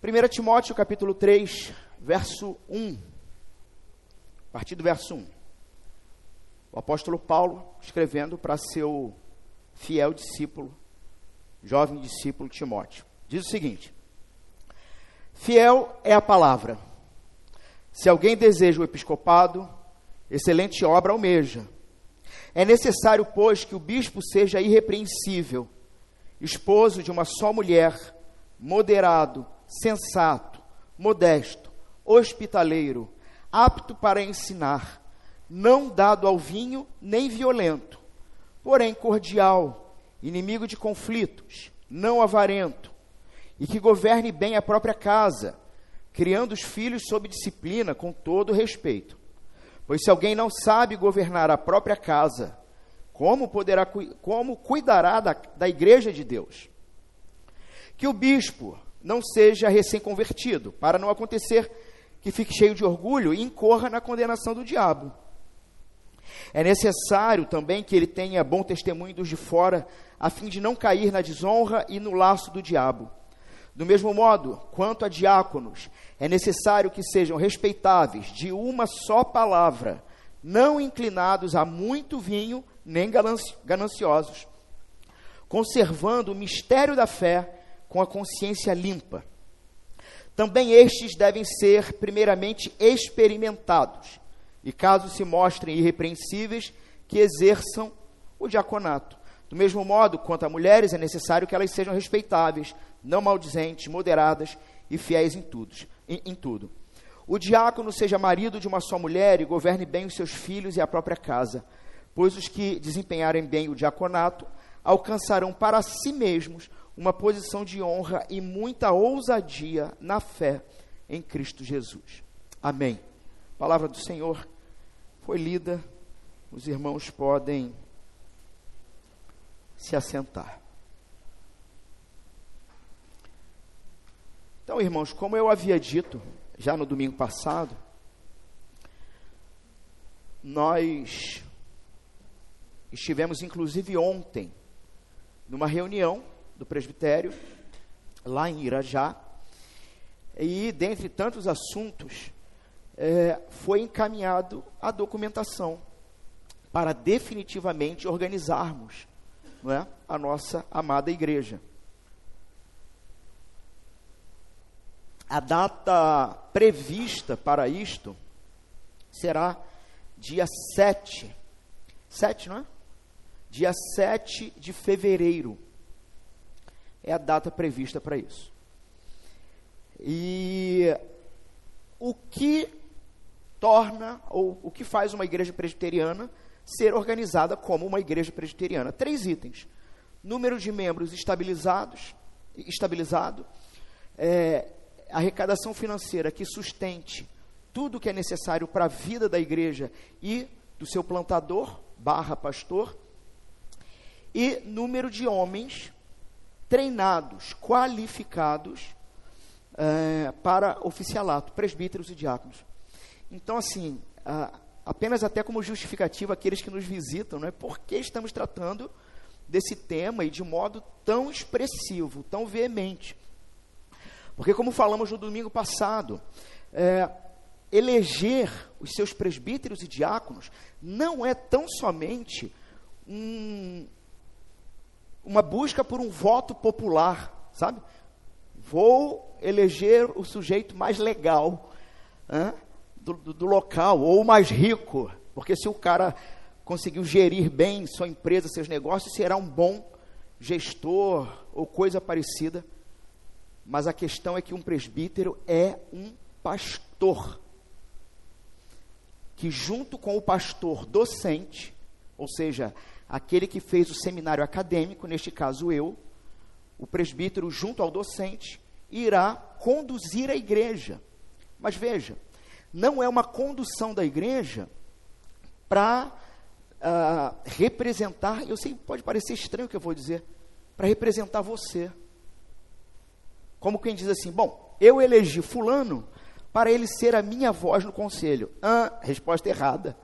1 Timóteo capítulo 3, verso 1, a partir do verso 1. O apóstolo Paulo escrevendo para seu fiel discípulo, jovem discípulo Timóteo. Diz o seguinte: fiel é a palavra. Se alguém deseja o episcopado, excelente obra almeja. É necessário, pois, que o bispo seja irrepreensível, esposo de uma só mulher, moderado, sensato, modesto, hospitaleiro, apto para ensinar, não dado ao vinho, nem violento, porém cordial, inimigo de conflitos, não avarento, e que governe bem a própria casa, criando os filhos sob disciplina com todo respeito. Pois se alguém não sabe governar a própria casa, como cuidará da igreja de Deus? Que o bispo não seja recém-convertido, para não acontecer que fique cheio de orgulho e incorra na condenação do diabo. É necessário também que ele tenha bom testemunho dos de fora, a fim de não cair na desonra e no laço do diabo. Do mesmo modo, quanto a diáconos, é necessário que sejam respeitáveis, de uma só palavra, não inclinados a muito vinho, nem gananciosos, conservando o mistério da fé com a consciência limpa. Também estes devem ser primeiramente experimentados, e caso se mostrem irrepreensíveis, que exerçam o diaconato. Do mesmo modo, quanto a mulheres, é necessário que elas sejam respeitáveis, não maldizentes, moderadas e fiéis em tudo. O diácono seja marido de uma só mulher e governe bem os seus filhos e a própria casa, pois os que desempenharem bem o diaconato alcançarão para si mesmos uma posição de honra e muita ousadia na fé em Cristo Jesus. Amém. A palavra do Senhor foi lida, os irmãos podem se assentar. Então, irmãos, como eu havia dito já no domingo passado, nós estivemos inclusive ontem numa reunião do presbitério lá em Irajá, e dentre tantos assuntos foi encaminhado a documentação para definitivamente organizarmos, não é, a nossa amada igreja. A data prevista para isto será dia 7, não é? Dia 7 de fevereiro é a data prevista para isso. E o que torna, ou o que faz uma igreja presbiteriana ser organizada como uma igreja presbiteriana? 3 itens: número de membros estabilizado, arrecadação financeira que sustente tudo o que é necessário para a vida da igreja e do seu plantador / pastor, e número de homens treinados, qualificados para oficialato, presbíteros e diáconos. Então, assim, apenas até como justificativa aqueles que nos visitam, não é? Por que estamos tratando desse tema e de modo tão expressivo, tão veemente? Porque, como falamos no domingo passado, eleger os seus presbíteros e diáconos não é tão somente uma busca por um voto popular, sabe? Vou eleger o sujeito mais legal do local, ou o mais rico, porque se o cara conseguiu gerir bem sua empresa, seus negócios, será um bom gestor ou coisa parecida. Mas a questão é que um presbítero é um pastor, que junto com o pastor docente, ou seja, aquele que fez o seminário acadêmico, neste caso eu, o presbítero junto ao docente, irá conduzir a igreja. Mas veja, não é uma condução da igreja para representar, eu sei, pode parecer estranho o que eu vou dizer, para representar você. Como quem diz assim, bom, eu elegi fulano para ele ser a minha voz no conselho. Resposta errada.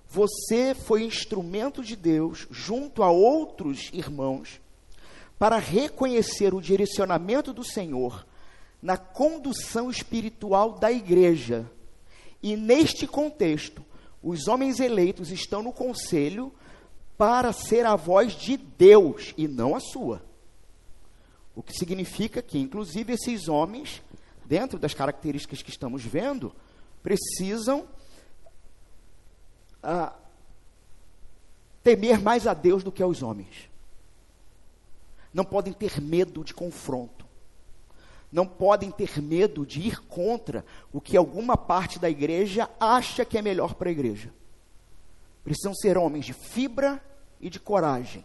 Você foi instrumento de Deus junto a outros irmãos para reconhecer o direcionamento do Senhor na condução espiritual da igreja. E neste contexto, os homens eleitos estão no conselho para ser a voz de Deus e não a sua. O que significa que, inclusive, esses homens, dentro das características que estamos vendo, precisam temer mais a Deus do que aos homens. Não podem ter medo de confronto. Não podem ter medo de ir contra o que alguma parte da igreja acha que é melhor para a igreja. Precisam ser homens de fibra e de coragem,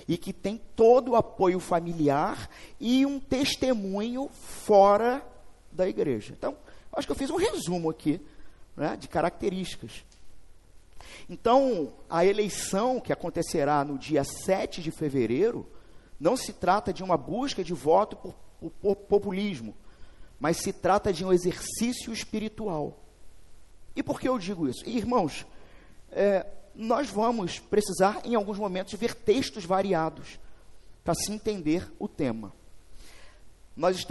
e que têm todo o apoio familiar e um testemunho fora da igreja. Então, acho que eu fiz um resumo aqui, né, de características. Então, a eleição que acontecerá no dia 7 de fevereiro, não se trata de uma busca de voto por populismo, mas se trata de um exercício espiritual. E por que eu digo isso? Irmãos, nós vamos precisar, em alguns momentos, ver textos variados para se entender o tema. Nós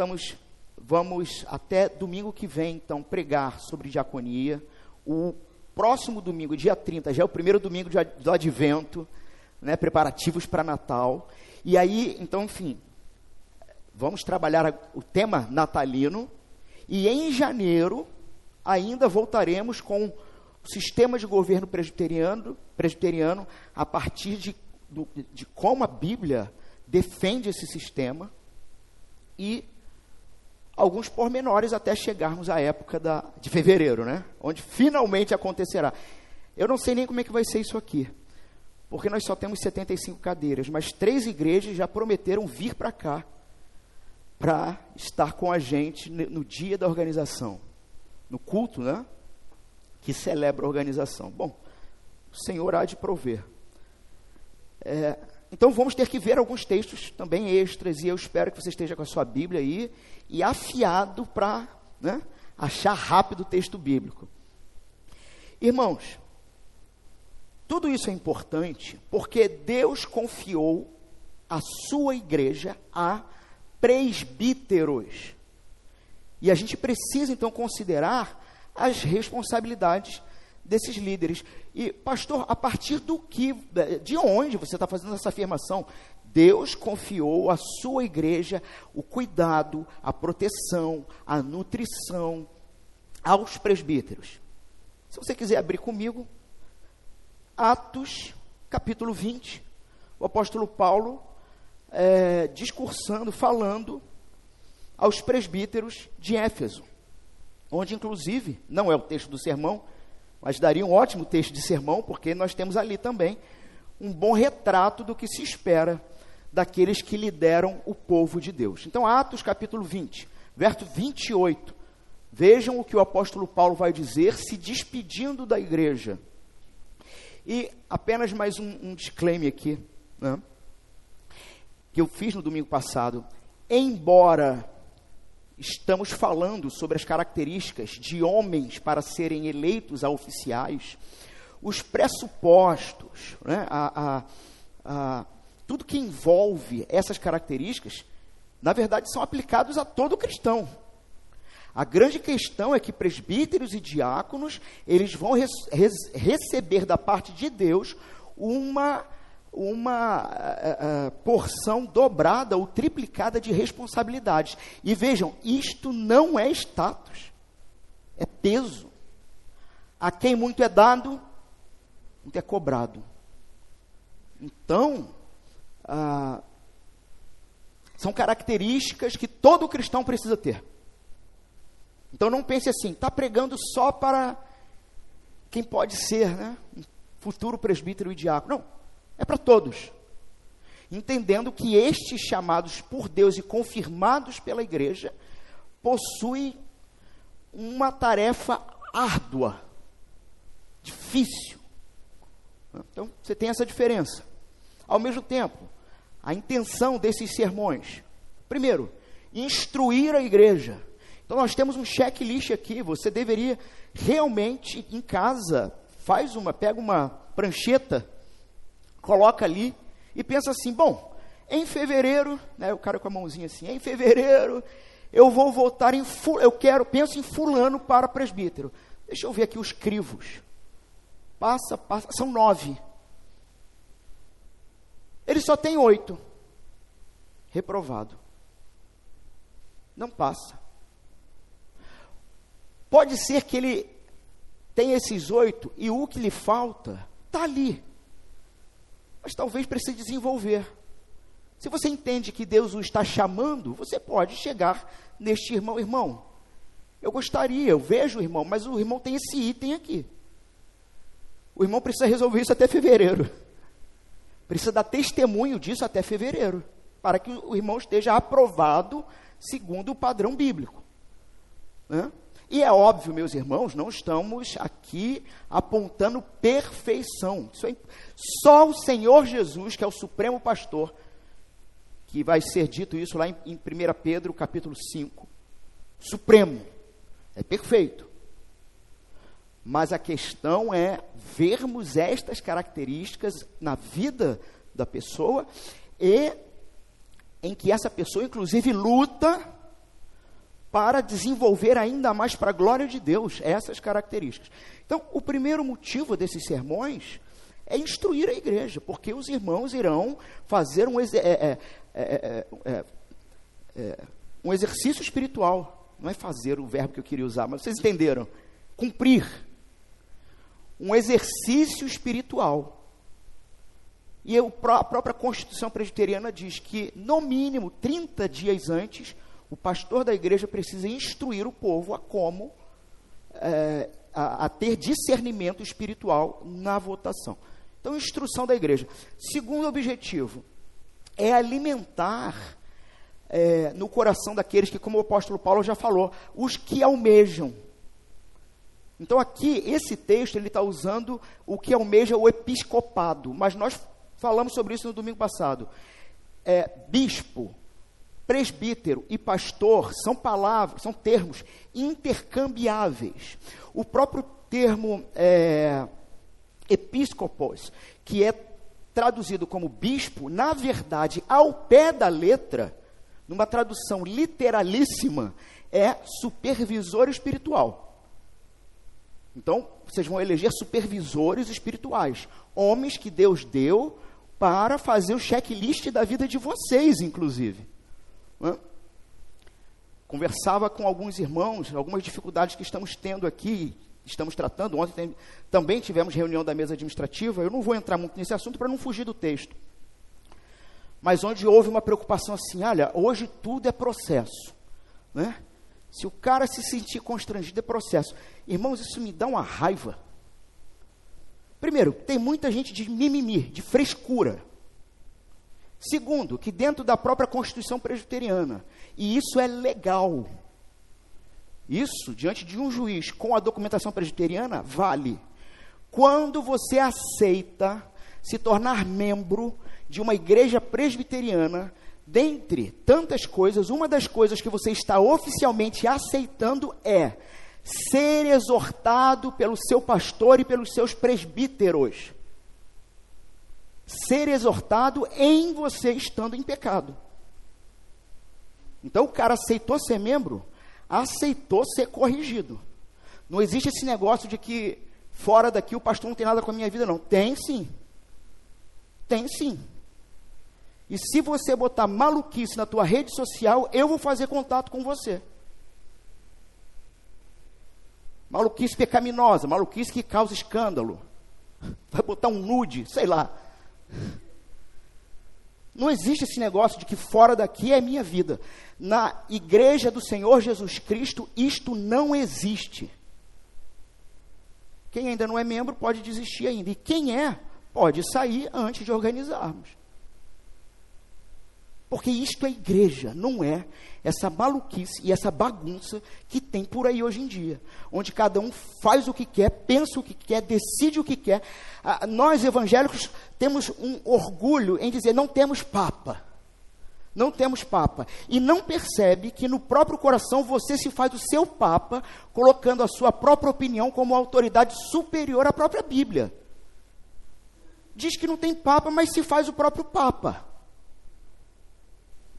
vamos até domingo que vem, então, pregar sobre diaconia. O próximo domingo, dia 30, já é o primeiro domingo do Advento, né, preparativos para Natal. E aí, então, enfim, vamos trabalhar o tema natalino. E em janeiro, ainda voltaremos com o sistema de governo presbiteriano a partir de como a Bíblia defende esse sistema e alguns pormenores até chegarmos à época de fevereiro, né? Onde finalmente acontecerá. Eu não sei nem como é que vai ser isso aqui, porque nós só temos 75 cadeiras, mas 3 igrejas já prometeram vir para cá para estar com a gente no dia da organização, no culto, né? Que celebra a organização. Bom, o Senhor há de prover. Então vamos ter que ver alguns textos também extras, e eu espero que você esteja com a sua Bíblia aí, e afiado para, né, achar rápido o texto bíblico. Irmãos, tudo isso é importante porque Deus confiou a sua igreja a presbíteros. E a gente precisa então considerar as responsabilidades desses líderes. E, pastor, a partir de onde você está fazendo essa afirmação? Deus confiou à sua igreja o cuidado, a proteção, a nutrição aos presbíteros. Se você quiser abrir comigo, Atos, capítulo 20, o apóstolo Paulo discursando, falando aos presbíteros de Éfeso, onde, inclusive, não é o texto do sermão, mas daria um ótimo texto de sermão, porque nós temos ali também um bom retrato do que se espera daqueles que lideram o povo de Deus. Então, Atos capítulo 20, verso 28, vejam o que o apóstolo Paulo vai dizer, se despedindo da igreja. E apenas mais um disclaimer aqui, né, que eu fiz no domingo passado. Embora estamos falando sobre as características de homens para serem eleitos a oficiais, os pressupostos, né, tudo que envolve essas características, na verdade, são aplicados a todo cristão. A grande questão é que presbíteros e diáconos, eles vão receber da parte de Deus uma porção dobrada ou triplicada de responsabilidades. E vejam, isto não é status, é peso. A quem muito é dado, muito é cobrado. Então, são características que todo cristão precisa ter. Então não pense assim, está pregando só para quem pode ser, né, um futuro presbítero e diácono. Não, é para todos. Entendendo que estes chamados por Deus e confirmados pela igreja possuem uma tarefa árdua, difícil. Então você tem essa diferença. Ao mesmo tempo, a intenção desses sermões, primeiro, instruir a igreja. Então nós temos um checklist aqui, você deveria realmente em casa, pega uma prancheta, coloca ali e pensa assim, bom, em fevereiro, né, o cara com a mãozinha assim, em fevereiro eu vou votar em penso em fulano para presbítero. Deixa eu ver aqui os crivos. Passa, são 9. Ele só tem 8. Reprovado. Não passa. Pode ser que ele tenha esses 8 e o que lhe falta está ali. Mas talvez precise desenvolver. Se você entende que Deus o está chamando, você pode chegar neste irmão. Irmão, eu vejo o irmão, mas o irmão tem esse item aqui. O irmão precisa resolver isso até fevereiro. Precisa dar testemunho disso até fevereiro, para que o irmão esteja aprovado segundo o padrão bíblico. Né? E é óbvio, meus irmãos, não estamos aqui apontando perfeição. Só o Senhor Jesus, que é o supremo pastor, que vai ser dito isso lá em 1 Pedro, capítulo 5. Supremo, é perfeito. Mas a questão é vermos estas características na vida da pessoa e em que essa pessoa, inclusive, luta para desenvolver ainda mais para a glória de Deus essas características. Então, o primeiro motivo desses sermões é instruir a igreja, porque os irmãos irão fazer um exercício espiritual. Não é fazer o verbo que eu queria usar, mas vocês entenderam. Cumprir. Um exercício espiritual. E a própria Constituição Presbiteriana diz que, no mínimo, 30 dias antes, o pastor da igreja precisa instruir o povo a como a ter discernimento espiritual na votação. Então, instrução da igreja. Segundo objetivo, é alimentar no coração daqueles que, como o apóstolo Paulo já falou, os que almejam. Então, aqui, esse texto, ele está usando o que almeja o episcopado, mas nós falamos sobre isso no domingo passado. Bispo, presbítero e pastor são termos intercambiáveis. O próprio termo episcopos, que é traduzido como bispo, na verdade, ao pé da letra, numa tradução literalíssima, é supervisor espiritual. Então, vocês vão eleger supervisores espirituais, homens que Deus deu para fazer o checklist da vida de vocês, inclusive. Conversava com alguns irmãos, algumas dificuldades que estamos tendo aqui, estamos tratando. Ontem também tivemos reunião da mesa administrativa. Eu não vou entrar muito nesse assunto para não fugir do texto. Mas onde houve uma preocupação assim, olha, hoje tudo é processo, né? Se o cara se sentir constrangido, é processo. Irmãos, isso me dá uma raiva. Primeiro, tem muita gente de mimimi, de frescura. Segundo, que dentro da própria Constituição Presbiteriana, e isso é legal, isso, diante de um juiz com a documentação presbiteriana, vale. Quando você aceita se tornar membro de uma igreja presbiteriana, dentre tantas coisas, uma das coisas que você está oficialmente aceitando é ser exortado pelo seu pastor e pelos seus presbíteros. Ser exortado em você estando em pecado. Então o cara aceitou ser membro, aceitou ser corrigido. Não existe esse negócio de que fora daqui o pastor não tem nada com a minha vida, não. Tem sim. Tem sim. E se você botar maluquice na tua rede social, eu vou fazer contato com você. Maluquice pecaminosa, maluquice que causa escândalo. Vai botar um nude, sei lá. Não existe esse negócio de que fora daqui é minha vida. Na igreja do Senhor Jesus Cristo, isto não existe. Quem ainda não é membro pode desistir ainda. E quem é, pode sair antes de organizarmos. Porque isto é igreja, não é essa maluquice e essa bagunça que tem por aí hoje em dia, onde cada um faz o que quer, pensa o que quer, decide o que quer. Nós evangélicos temos um orgulho em dizer, não temos papa, não temos papa, e não percebe que no próprio coração você se faz o seu papa, colocando a sua própria opinião como autoridade superior à própria Bíblia. Diz que não tem papa, mas se faz o próprio papa.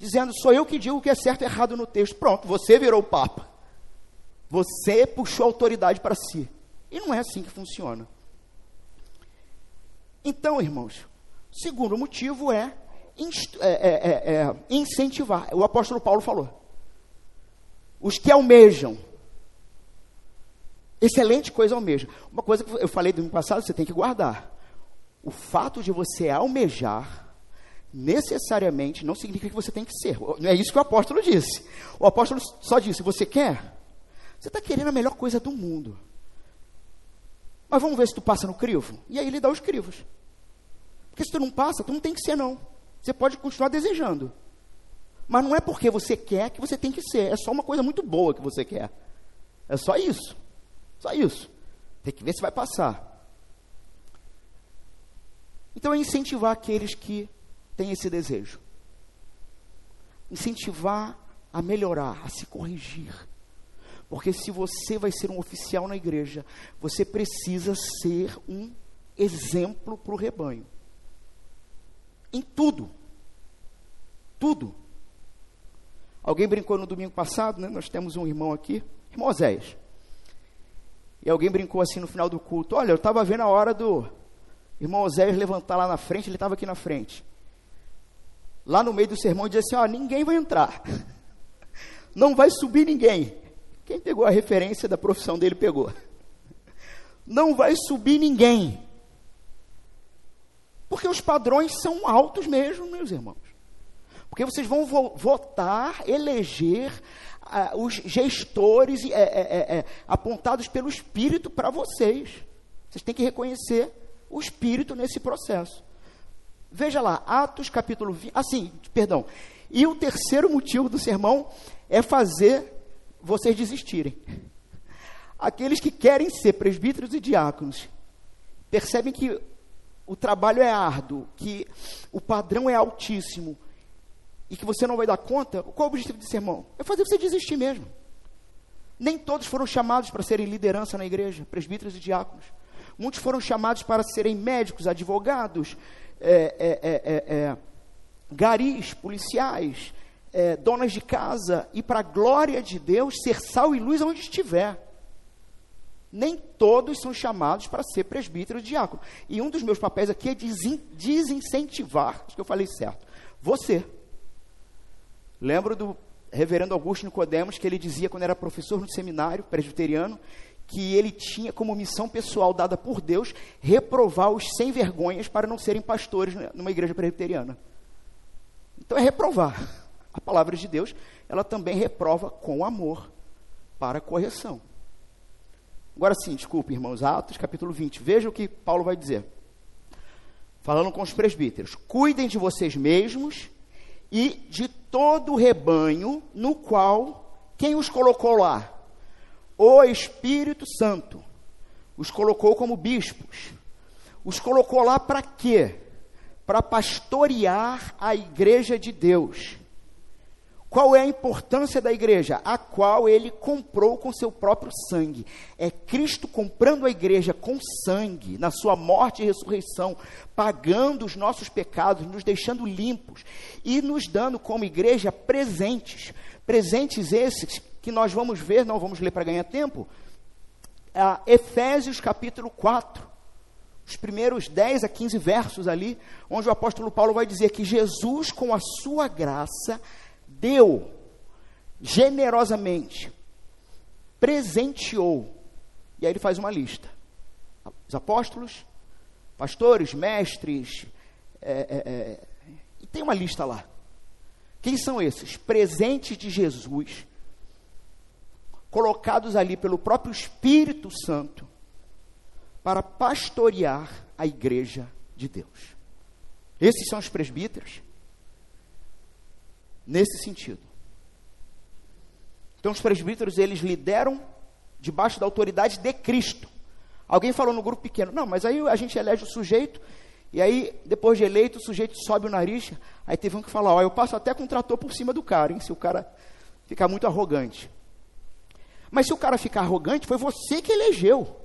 dizendo, sou eu que digo o que é certo e errado no texto. Pronto, você virou o Papa. Você puxou a autoridade para si. E não é assim que funciona. Então, irmãos, o segundo motivo é incentivar. O apóstolo Paulo falou. Os que almejam. Excelente coisa almeja. Uma coisa que eu falei do ano passado, você tem que guardar. O fato de você almejar, necessariamente, não significa que você tem que ser. Não é isso que o apóstolo disse. O apóstolo só disse, você quer? Você está querendo a melhor coisa do mundo. Mas vamos ver se tu passa no crivo. E aí ele dá os crivos. Porque se tu não passa, tu não tem que ser não. Você pode continuar desejando. Mas não é porque você quer que você tem que ser. É só uma coisa muito boa que você quer. É só isso. Só isso. Tem que ver se vai passar. Então é incentivar aqueles que têm esse desejo. Incentivar a melhorar, a se corrigir. Porque se você vai ser um oficial na igreja, você precisa ser um exemplo para o rebanho. Em tudo. Tudo. Alguém brincou no domingo passado, né? Nós temos um irmão aqui, irmão Oséias. E alguém brincou assim no final do culto, olha, eu estava vendo a hora do irmão Oséias levantar lá na frente, ele estava aqui na frente. Lá no meio do sermão, ele disse assim, ninguém vai entrar. Não vai subir ninguém. Quem pegou a referência da profissão dele, pegou. Não vai subir ninguém. Porque os padrões são altos mesmo, meus irmãos. Porque vocês vão votar, eleger os gestores apontados pelo Espírito para vocês. Vocês têm que reconhecer o Espírito nesse processo. Veja lá, Atos capítulo 20. E o terceiro motivo do sermão é fazer vocês desistirem. Aqueles que querem ser presbíteros e diáconos percebem que o trabalho é árduo, que o padrão é altíssimo e que você não vai dar conta. Qual é o objetivo desse sermão? É fazer você desistir mesmo. Nem todos foram chamados para serem liderança na igreja, presbíteros e diáconos. Muitos foram chamados para serem médicos, advogados, garis, policiais, donas de casa, e para a glória de Deus, ser sal e luz onde estiver. Nem todos são chamados para ser presbítero e diácono. E um dos meus papéis aqui é desincentivar, acho que eu falei certo, você. Lembro do reverendo Augusto Nicodemos, que ele dizia, quando era professor no seminário presbiteriano, que ele tinha como missão pessoal dada por Deus, reprovar os sem vergonhas para não serem pastores numa igreja presbiteriana. Então é reprovar. A palavra de Deus, ela também reprova com amor para a correção. Agora sim, desculpe, irmãos, Atos capítulo 20, veja o que Paulo vai dizer. Falando com os presbíteros, cuidem de vocês mesmos e de todo o rebanho no qual, quem os colocou lá? O Espírito Santo. Os colocou como bispos. Os colocou lá para quê? Para pastorear a igreja de Deus. Qual é a importância da igreja? A qual ele comprou com seu próprio sangue. É Cristo comprando a igreja com sangue, na sua morte e ressurreição, pagando os nossos pecados, nos deixando limpos e nos dando como igreja presentes. Presentes esses que nós vamos ver, não vamos ler para ganhar tempo, Efésios capítulo 4, os primeiros 10 a 15 versos ali, onde o apóstolo Paulo vai dizer que Jesus, com a sua graça, deu generosamente, presenteou, e aí ele faz uma lista, os apóstolos, pastores, mestres, e tem uma lista lá. Quem são esses? Presentes de Jesus, colocados ali pelo próprio Espírito Santo, para pastorear a igreja de Deus. Esses são os presbíteros, nesse sentido. Então os presbíteros, eles lideram debaixo da autoridade de Cristo. Alguém falou no grupo pequeno, não, mas aí a gente elege o sujeito, e aí depois de eleito o sujeito sobe o nariz, aí teve um que falar, eu passo até com um trator por cima do cara, hein, se o cara ficar muito arrogante. Mas se o cara ficar arrogante, foi você que elegeu.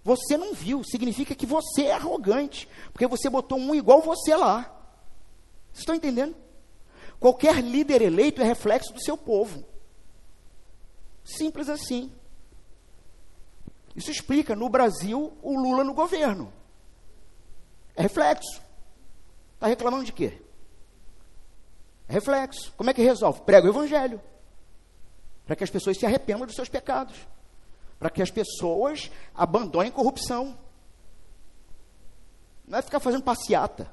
Você não viu, significa que você é arrogante, porque você botou um igual você lá. Vocês estão entendendo? Qualquer líder eleito é reflexo do seu povo. Simples assim. Isso explica, no Brasil, o Lula no governo. É reflexo. Está reclamando de quê? É reflexo. Como é que resolve? Prega o evangelho. Para que as pessoas se arrependam dos seus pecados. Para que as pessoas abandonem corrupção. Não é ficar fazendo passeata.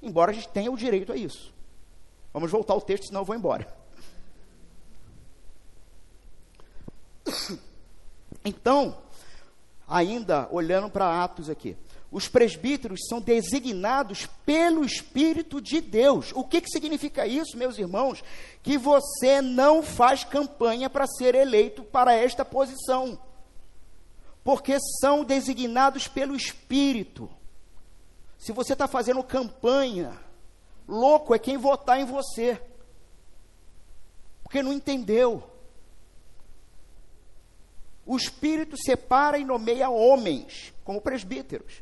Embora a gente tenha o direito a isso. Vamos voltar ao texto, senão eu vou embora. Então, ainda olhando para Atos aqui, os presbíteros são designados pelo Espírito de Deus. O que significa isso, meus irmãos? Que você não faz campanha para ser eleito para esta posição, porque são designados pelo Espírito. Se você está fazendo campanha, louco é quem votar em você, porque não entendeu. O Espírito separa e nomeia homens como presbíteros.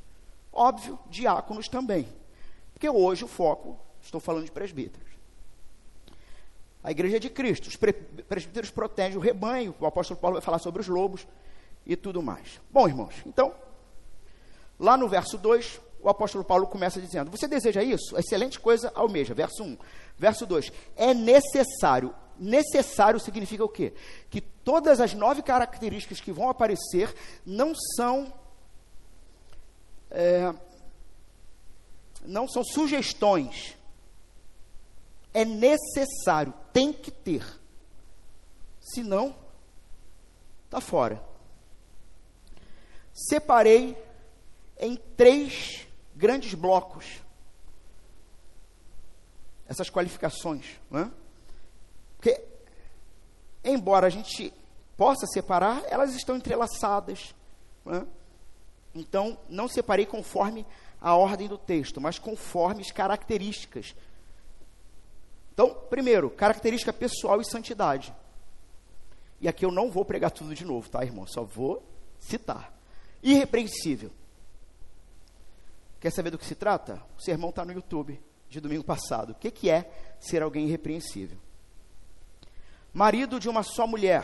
Óbvio, diáconos também. Porque hoje o foco, estou falando de presbíteros. A igreja de Cristo, os presbíteros protegem o rebanho, o apóstolo Paulo vai falar sobre os lobos e tudo mais. Bom, irmãos, então, lá no verso 2, o apóstolo Paulo começa dizendo, você deseja isso? Excelente coisa almeja. Verso 1. Verso 2, é necessário. Necessário significa o quê? Que todas as 9 características que vão aparecer não são sugestões. É necessário, tem que ter. Senão, está fora. Separei em 3 grandes blocos essas qualificações, não é? Porque, embora a gente possa separar, elas estão entrelaçadas, né? Então, não separei conforme a ordem do texto, mas conforme as características. Então, primeiro, característica pessoal e santidade. E aqui eu não vou pregar tudo de novo, tá, irmão? Só vou citar. Irrepreensível. Quer saber do que se trata? O sermão está no YouTube, de domingo passado. O que é ser alguém irrepreensível? Marido de uma só mulher,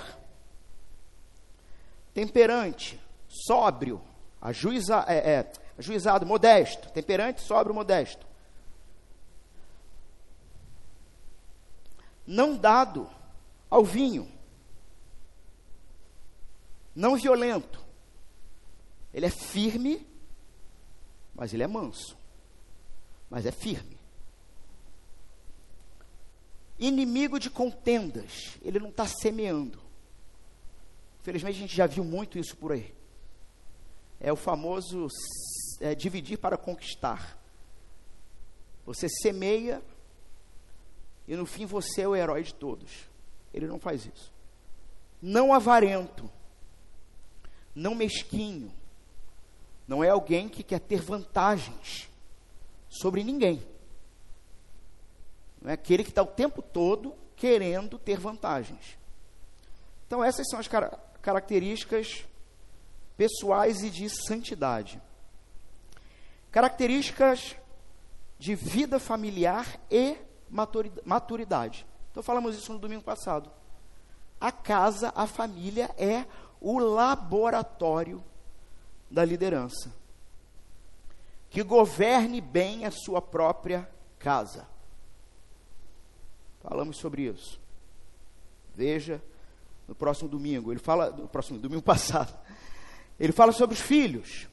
temperante, sóbrio, ajuizado, modesto, temperante, sóbrio, modesto, não dado ao vinho, não violento, ele é firme, mas ele é manso, mas é firme. Inimigo de contendas, ele não está semeando. Infelizmente a gente já viu muito isso por aí. É o famoso dividir para conquistar. Você semeia e no fim você é o herói de todos. Ele não faz isso. Não avarento, não mesquinho, não é alguém que quer ter vantagens sobre ninguém. Não é aquele que está o tempo todo querendo ter vantagens. Então, essas são as características pessoais e de santidade. Características de vida familiar e maturidade. Então, falamos isso no domingo passado. A casa, a família é o laboratório da liderança. Que governe bem a sua própria casa. Falamos sobre isso. Veja no próximo domingo. Ele fala, no próximo domingo passado, ele fala sobre os filhos.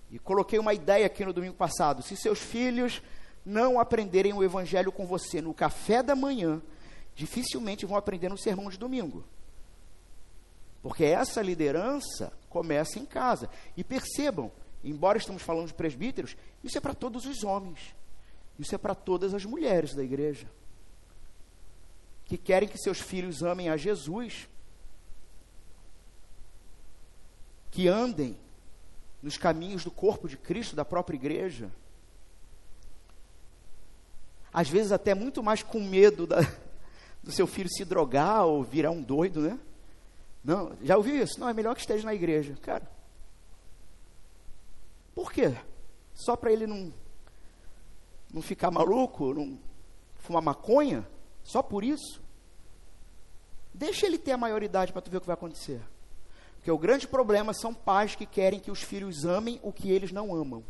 E coloquei uma ideia aqui no domingo passado. Se seus filhos não aprenderem o evangelho com você no café da manhã, dificilmente vão aprender no sermão de domingo. Porque essa liderança começa em casa. E percebam, embora estamos falando de presbíteros, isso é para todos os homens. Isso é para todas as mulheres da igreja, que querem que seus filhos amem a Jesus, que andem nos caminhos do corpo de Cristo, da própria igreja. Às vezes até muito mais com medo do seu filho se drogar ou virar um doido, né? Não, já ouviu isso? Não, é melhor que esteja na igreja. Cara, por quê? Só para ele não ficar maluco, fumar maconha, só por isso, deixa ele ter a maioridade para tu ver o que vai acontecer. Porque o grande problema são pais que querem que os filhos amem o que eles não amam.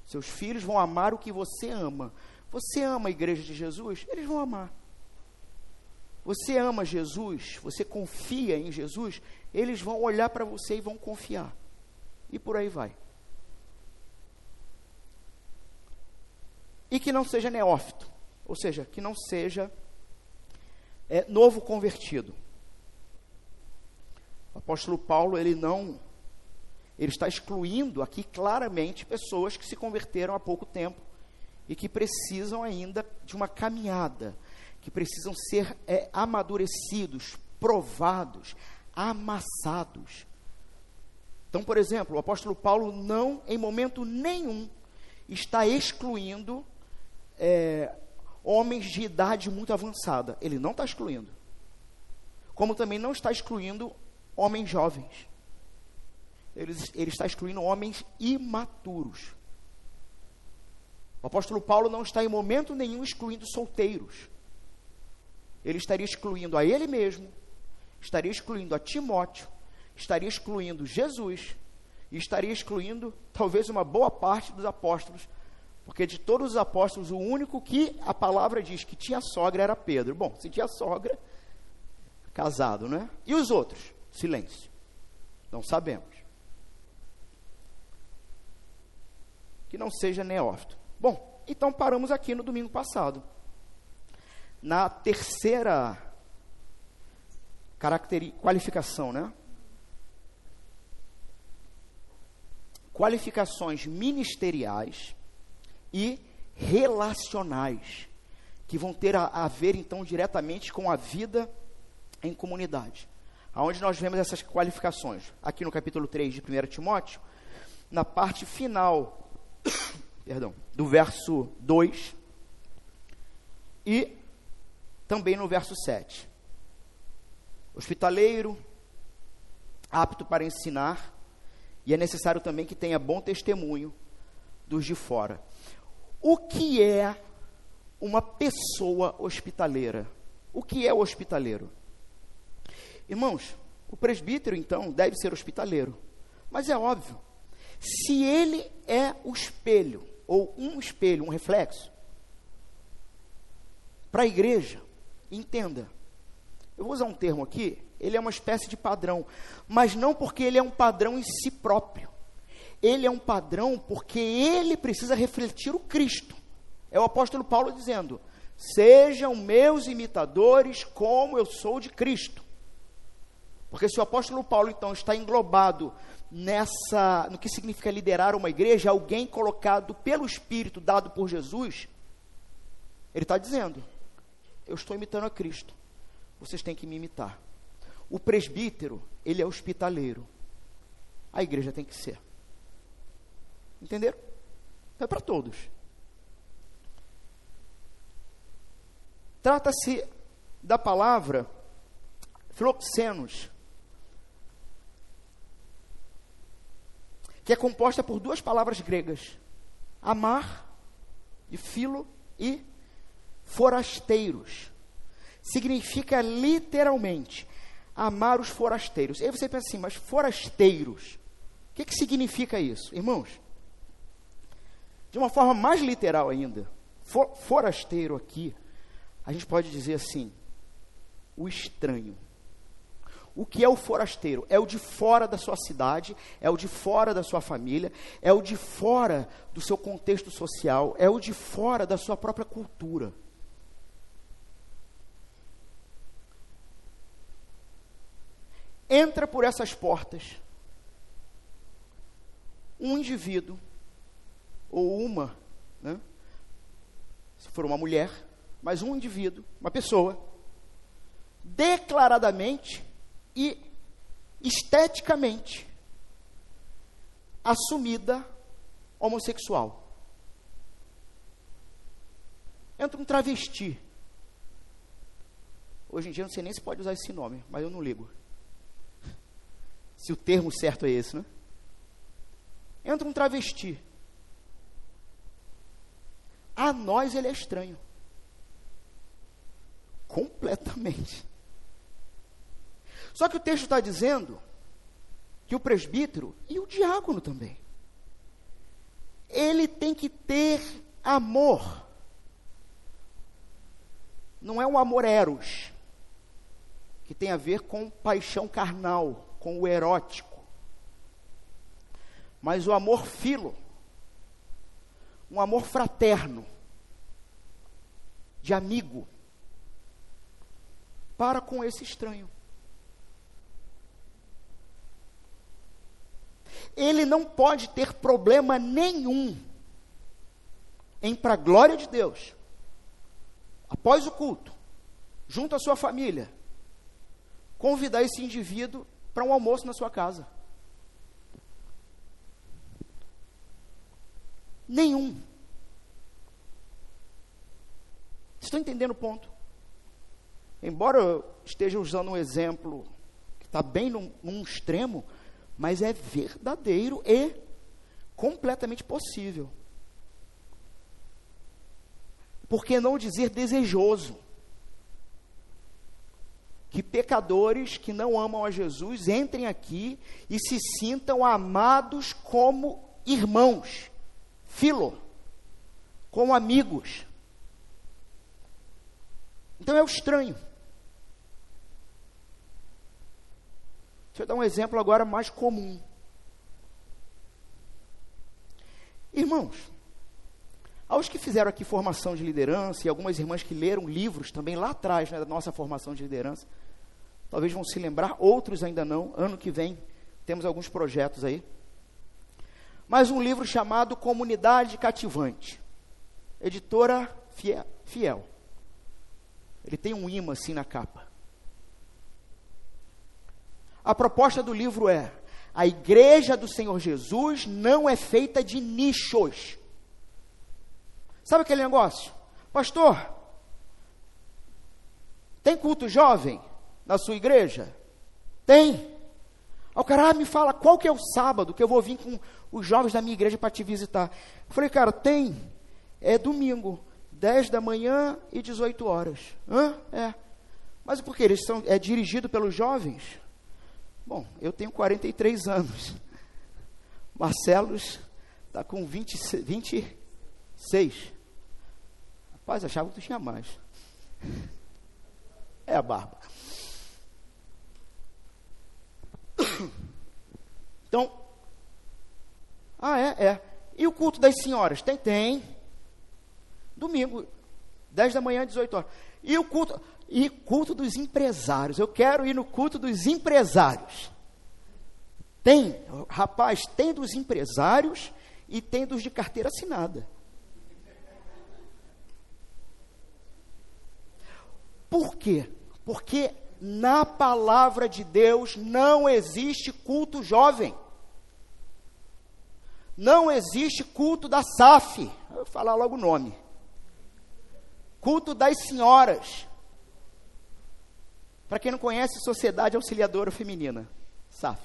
Seus filhos vão amar o que você ama. Você ama a igreja de Jesus? Eles vão amar. Você ama Jesus? Você confia em Jesus? Eles vão olhar para você e vão confiar. E por aí vai. E que não seja neófito. Ou seja, que não seja novo convertido. O apóstolo Paulo, ele está excluindo aqui claramente pessoas que se converteram há pouco tempo e que precisam ainda de uma caminhada, que precisam ser amadurecidos, provados, amassados. Então, por exemplo, o apóstolo Paulo não, em momento nenhum, está excluindo homens de idade muito avançada. Ele não está excluindo. Como também não está excluindo homens jovens. Ele está excluindo homens imaturos. O apóstolo Paulo não está em momento nenhum excluindo solteiros. Ele estaria excluindo a ele mesmo, estaria excluindo a Timóteo, estaria excluindo Jesus, e estaria excluindo talvez uma boa parte dos apóstolos, porque de todos os apóstolos, o único que a palavra diz que tinha sogra era Pedro. Bom, se tinha sogra, casado, né? E os outros? Silêncio. Não sabemos. Que não seja neófito. Bom, então paramos aqui no domingo passado. Na terceira qualificação, né? Qualificações ministeriais e relacionais, que vão ter a ver, então, diretamente com a vida em comunidade. Aonde nós vemos essas qualificações? Aqui no capítulo 3 de 1 Timóteo, na parte final, do verso 2, e também no verso 7. Hospitaleiro, apto para ensinar, e é necessário também que tenha bom testemunho dos de fora. O que é uma pessoa hospitaleira? O que é o hospitaleiro? Irmãos, o presbítero, então, deve ser hospitaleiro. Mas é óbvio, se ele é o espelho, ou um espelho, um reflexo, para a igreja, entenda, eu vou usar um termo aqui, ele é uma espécie de padrão, mas não porque ele é um padrão em si próprio. Ele é um padrão porque ele precisa refletir o Cristo. É o apóstolo Paulo dizendo: sejam meus imitadores como eu sou de Cristo. Porque se o apóstolo Paulo, então, está englobado no que significa liderar uma igreja, alguém colocado pelo Espírito, dado por Jesus, ele está dizendo: eu estou imitando a Cristo, vocês têm que me imitar. O presbítero, ele é hospitaleiro, a igreja tem que ser. Entenderam? É para todos. Trata-se da palavra philoxenos, que é composta por duas palavras gregas: amar, de filo, e forasteiros. Significa literalmente amar os forasteiros. E aí você pensa assim, mas forasteiros, o que significa isso? Irmãos, de uma forma mais literal ainda, forasteiro aqui, a gente pode dizer assim, o estranho. O que é o forasteiro? É o de fora da sua cidade, é o de fora da sua família, é o de fora do seu contexto social, é o de fora da sua própria cultura. Entra por essas portas um indivíduo, ou uma, né? Se for uma mulher, mas um indivíduo, uma pessoa, declaradamente e esteticamente assumida homossexual. Entra um travesti. Hoje em dia eu não sei nem se pode usar esse nome, mas eu não ligo. Se o termo certo é esse, né? Entra um travesti. A nós ele é estranho. completamente. Só que o texto está dizendo que o presbítero e o diácono também, ele tem que ter amor. Não é um amor eros, que tem a ver com paixão carnal, com o erótico, mas o amor filo, um amor fraterno, de amigo, para com esse estranho. Ele não pode ter problema nenhum em, para a glória de Deus, após o culto, junto à sua família, convidar esse indivíduo para um almoço na sua casa. Nenhum. Estão entendendo o ponto? Embora eu esteja usando um exemplo que está bem num extremo, mas é verdadeiro e completamente possível. Por que não dizer desejoso? Que pecadores que não amam a Jesus entrem aqui e se sintam amados como irmãos, filo, como amigos. Então é o estranho. Deixa eu dar um exemplo agora mais comum. Irmãos, aos que fizeram aqui formação de liderança, e algumas irmãs que leram livros também lá atrás, né, da nossa formação de liderança, talvez vão se lembrar, outros ainda não. Ano que vem temos alguns projetos aí. Mas um livro chamado Comunidade Cativante, editora Fiel. Ele tem um imã assim na capa. A proposta do livro é: a igreja do Senhor Jesus não é feita de nichos. Sabe aquele negócio? Pastor, tem culto jovem na sua igreja? Tem. O cara me fala, qual que é o sábado que eu vou vir com os jovens da minha igreja para te visitar? Eu falei, cara, tem. É domingo, 10 da manhã e 18 horas. Hã? É. Mas por que? É dirigido pelos jovens? Bom, eu tenho 43 anos. Marcelo está com 26. Rapaz, achava que tu tinha mais. É a barba. Então, é. E o culto das senhoras? Tem. Domingo, 10 da manhã, 18 horas. E o culto... E culto dos empresários. Eu quero ir no culto dos empresários. Tem, rapaz, tem dos empresários e tem dos de carteira assinada. Por quê? Porque na palavra de Deus não existe culto jovem. Não existe culto da SAF. Eu vou falar logo o nome. Culto das senhoras. Para quem não conhece, Sociedade Auxiliadora Feminina, SAF.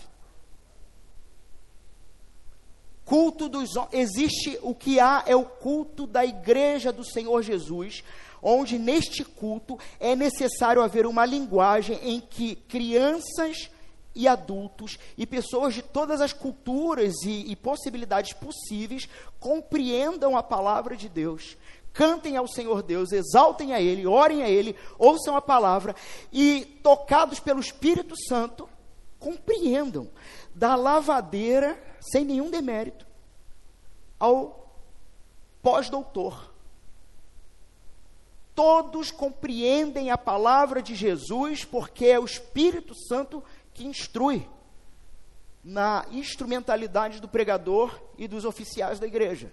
Culto dos homens. Existe, o que há é o culto da igreja do Senhor Jesus, onde neste culto é necessário haver uma linguagem em que crianças e adultos e pessoas de todas as culturas e possibilidades possíveis compreendam a palavra de Deus. Cantem ao Senhor Deus, exaltem a Ele, orem a Ele, ouçam a palavra e, tocados pelo Espírito Santo, compreendam da lavadeira, sem nenhum demérito, ao pós-doutor. Todos compreendem a palavra de Jesus, porque é o Espírito Santo que instrui na instrumentalidade do pregador e dos oficiais da igreja.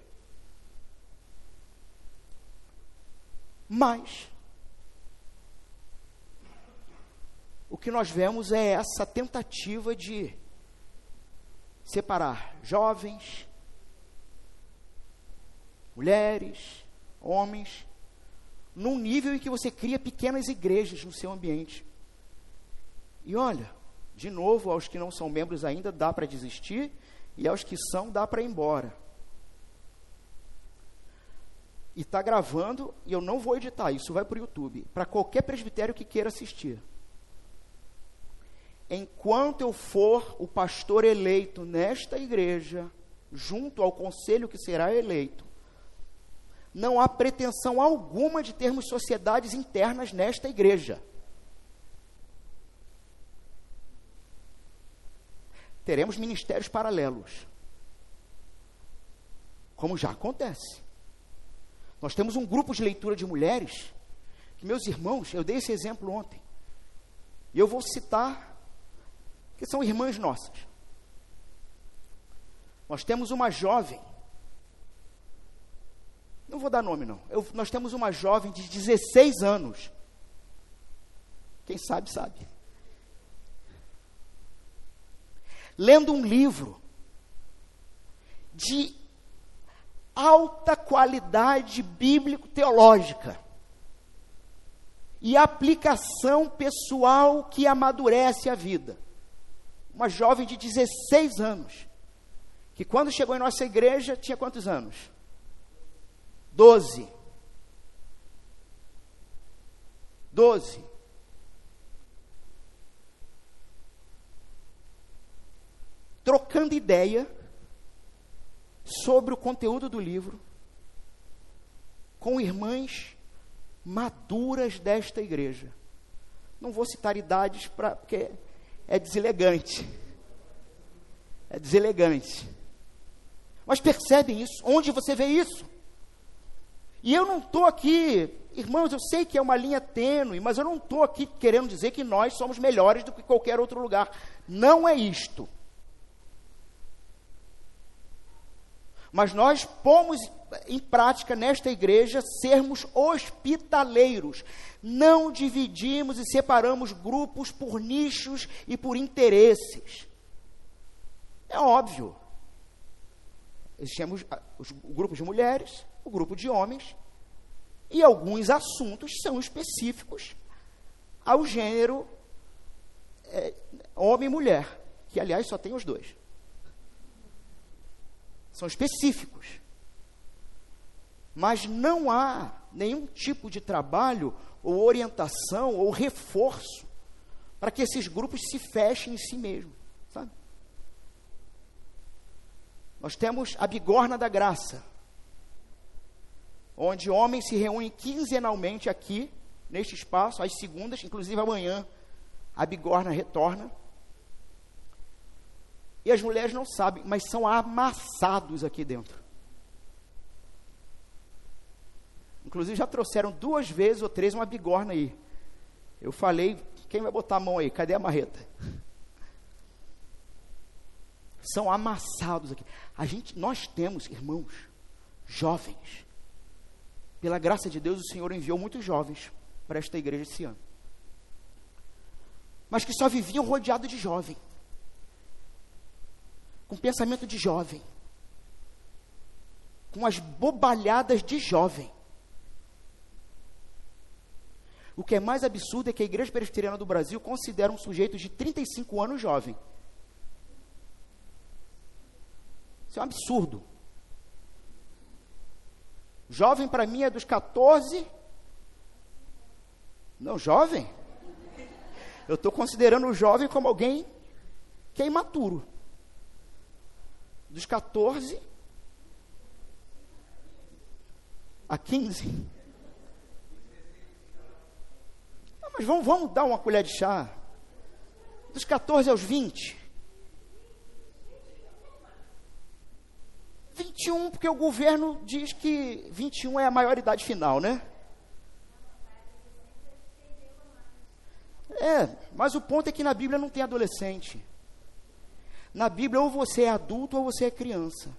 Mas o que nós vemos é essa tentativa de separar jovens, mulheres, homens, num nível em que você cria pequenas igrejas no seu ambiente. E olha, de novo, aos que não são membros ainda, dá para desistir, e aos que são, dá para ir embora. E está gravando, e eu não vou editar, isso vai para o YouTube, para qualquer presbitério que queira assistir. Enquanto eu for o pastor eleito nesta igreja, junto ao conselho que será eleito, não há pretensão alguma de termos sociedades internas nesta igreja. Teremos ministérios paralelos, como já acontece. Nós temos um grupo de leitura de mulheres, que, meus irmãos, eu dei esse exemplo ontem, e eu vou citar, que são irmãs nossas. Nós temos uma jovem, não vou dar nome não, nós temos uma jovem de 16 anos, quem sabe, sabe, lendo um livro de alta qualidade bíblico-teológica e aplicação pessoal que amadurece a vida. Uma jovem de 16 anos, que quando chegou em nossa igreja, tinha quantos anos? 12. Trocando ideia sobre o conteúdo do livro com irmãs maduras desta igreja. Não vou citar idades porque é deselegante. Mas percebem isso? Onde você vê isso? E eu não estou aqui, irmãos, eu sei que é uma linha tênue, mas eu não estou aqui querendo dizer que nós somos melhores do que qualquer outro lugar. Não é isto. Mas nós pomos em prática nesta igreja sermos hospitaleiros. Não dividimos e separamos grupos por nichos e por interesses. É óbvio. Existimos o grupo de mulheres, o grupo de homens, e alguns assuntos são específicos ao gênero homem e mulher, que aliás só tem os dois. São específicos. Mas não há nenhum tipo de trabalho, ou orientação, ou reforço, para que esses grupos se fechem em si mesmos, sabe? Nós temos a Bigorna da Graça, onde homens se reúnem quinzenalmente aqui, neste espaço, às segundas, inclusive amanhã, a Bigorna retorna. E as mulheres não sabem, mas são amassados aqui dentro. Inclusive já trouxeram 2 vezes ou 3 uma bigorna aí. Eu falei, quem vai botar a mão aí? Cadê a marreta? São amassados aqui. Nós temos, irmãos, jovens. Pela graça de Deus, o Senhor enviou muitos jovens para esta igreja esse ano. Mas que só viviam rodeados de jovem. Com pensamento de jovem, com as bobalhadas de jovem. O que é mais absurdo é que a Igreja Presbiteriana do Brasil considera um sujeito de 35 anos jovem. Isso é um absurdo. Jovem para mim é dos 14. Não, jovem? Eu estou considerando o jovem como alguém que é imaturo. Dos 14 a 15. Não, mas vamos dar uma colher de chá. Dos 14 aos 20. 21, porque o governo diz que 21 é a maioridade final, né? Mas o ponto é que na Bíblia não tem adolescente. Na Bíblia, ou você é adulto ou você é criança.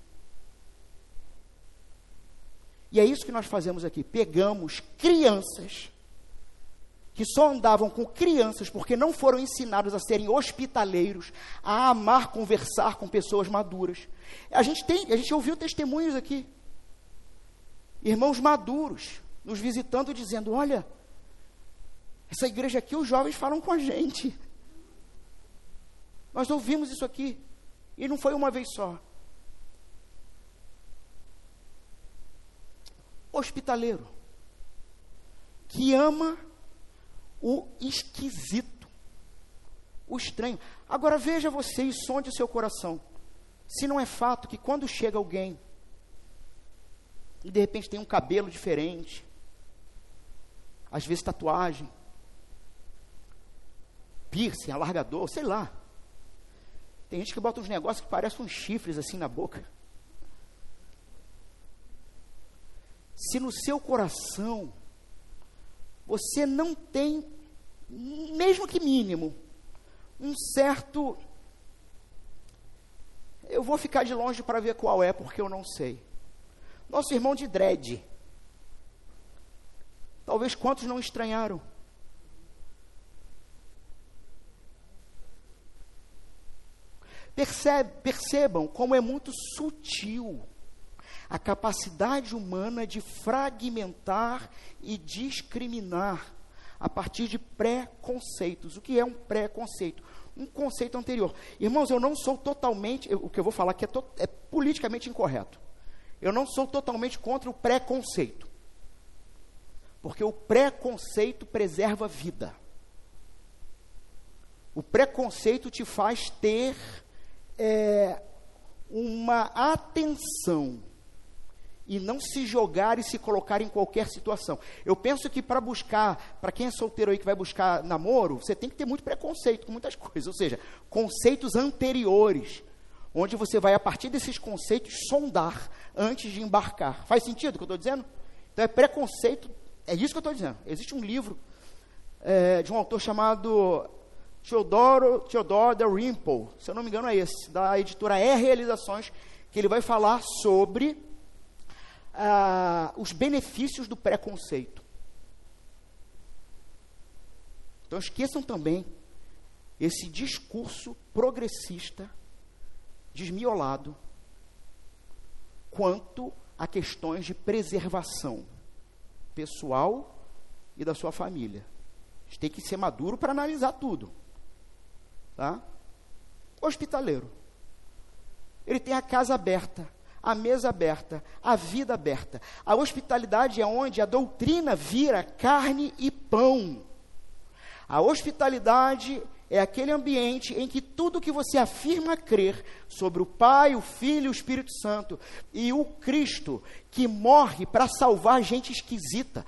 E é isso que nós fazemos aqui. Pegamos crianças que só andavam com crianças porque não foram ensinados a serem hospitaleiros, a amar conversar com pessoas maduras. A gente ouviu testemunhos aqui. Irmãos maduros nos visitando, dizendo: olha, essa igreja aqui, os jovens falam com a gente. Nós ouvimos isso aqui, e não foi uma vez só. hospitaleiro, que ama o esquisito, o estranho. Agora veja você e sonde o seu coração. Se não é fato que quando chega alguém e de repente tem um cabelo diferente, às vezes tatuagem, piercing, alargador, sei lá. Tem gente que bota uns negócios que parecem uns chifres assim na boca. Se no seu coração você não tem, mesmo que mínimo, um certo... Eu vou ficar de longe para ver qual é, porque eu não sei. Nosso irmão de dread. Talvez quantos não estranharam? Percebam como é muito sutil a capacidade humana de fragmentar e discriminar a partir de preconceitos. O que é um preconceito? Um conceito anterior. Irmãos, eu não sou totalmente, o que eu vou falar aqui é politicamente incorreto. Eu não sou totalmente contra o preconceito. Porque o preconceito preserva a vida. O preconceito te faz ter uma atenção e não se jogar e se colocar em qualquer situação. Eu penso que para quem é solteiro aí que vai buscar namoro, você tem que ter muito preconceito com muitas coisas, ou seja, conceitos anteriores, onde você vai, a partir desses conceitos, sondar antes de embarcar. Faz sentido o que eu estou dizendo? Então é preconceito, é isso que eu estou dizendo. Existe um livro de um autor chamado Theodore Dalrymple, se eu não me engano é esse, da editora R Realizações, que ele vai falar sobre os benefícios do preconceito. Então esqueçam também esse discurso progressista, desmiolado, quanto a questões de preservação pessoal e da sua família. A gente tem que ser maduro para analisar tudo. Tá? Hospitaleiro. Ele tem a casa aberta, a mesa aberta, a vida aberta. A hospitalidade é onde a doutrina vira carne e pão. A hospitalidade é aquele ambiente em que tudo que você afirma crer sobre o Pai, o Filho e o Espírito Santo e o Cristo que morre para salvar gente esquisita.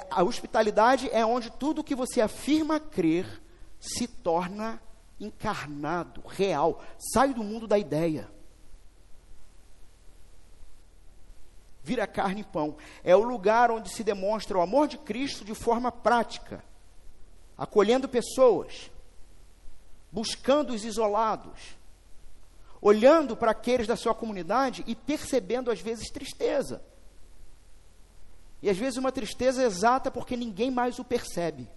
A hospitalidade é onde tudo que você afirma crer se torna encarnado, real. Sai do mundo da ideia. Vira carne e pão. É o lugar onde se demonstra o amor de Cristo de forma prática, acolhendo pessoas, buscando os isolados, olhando para aqueles da sua comunidade e percebendo às vezes tristeza. E às vezes uma tristeza exata porque ninguém mais o percebe.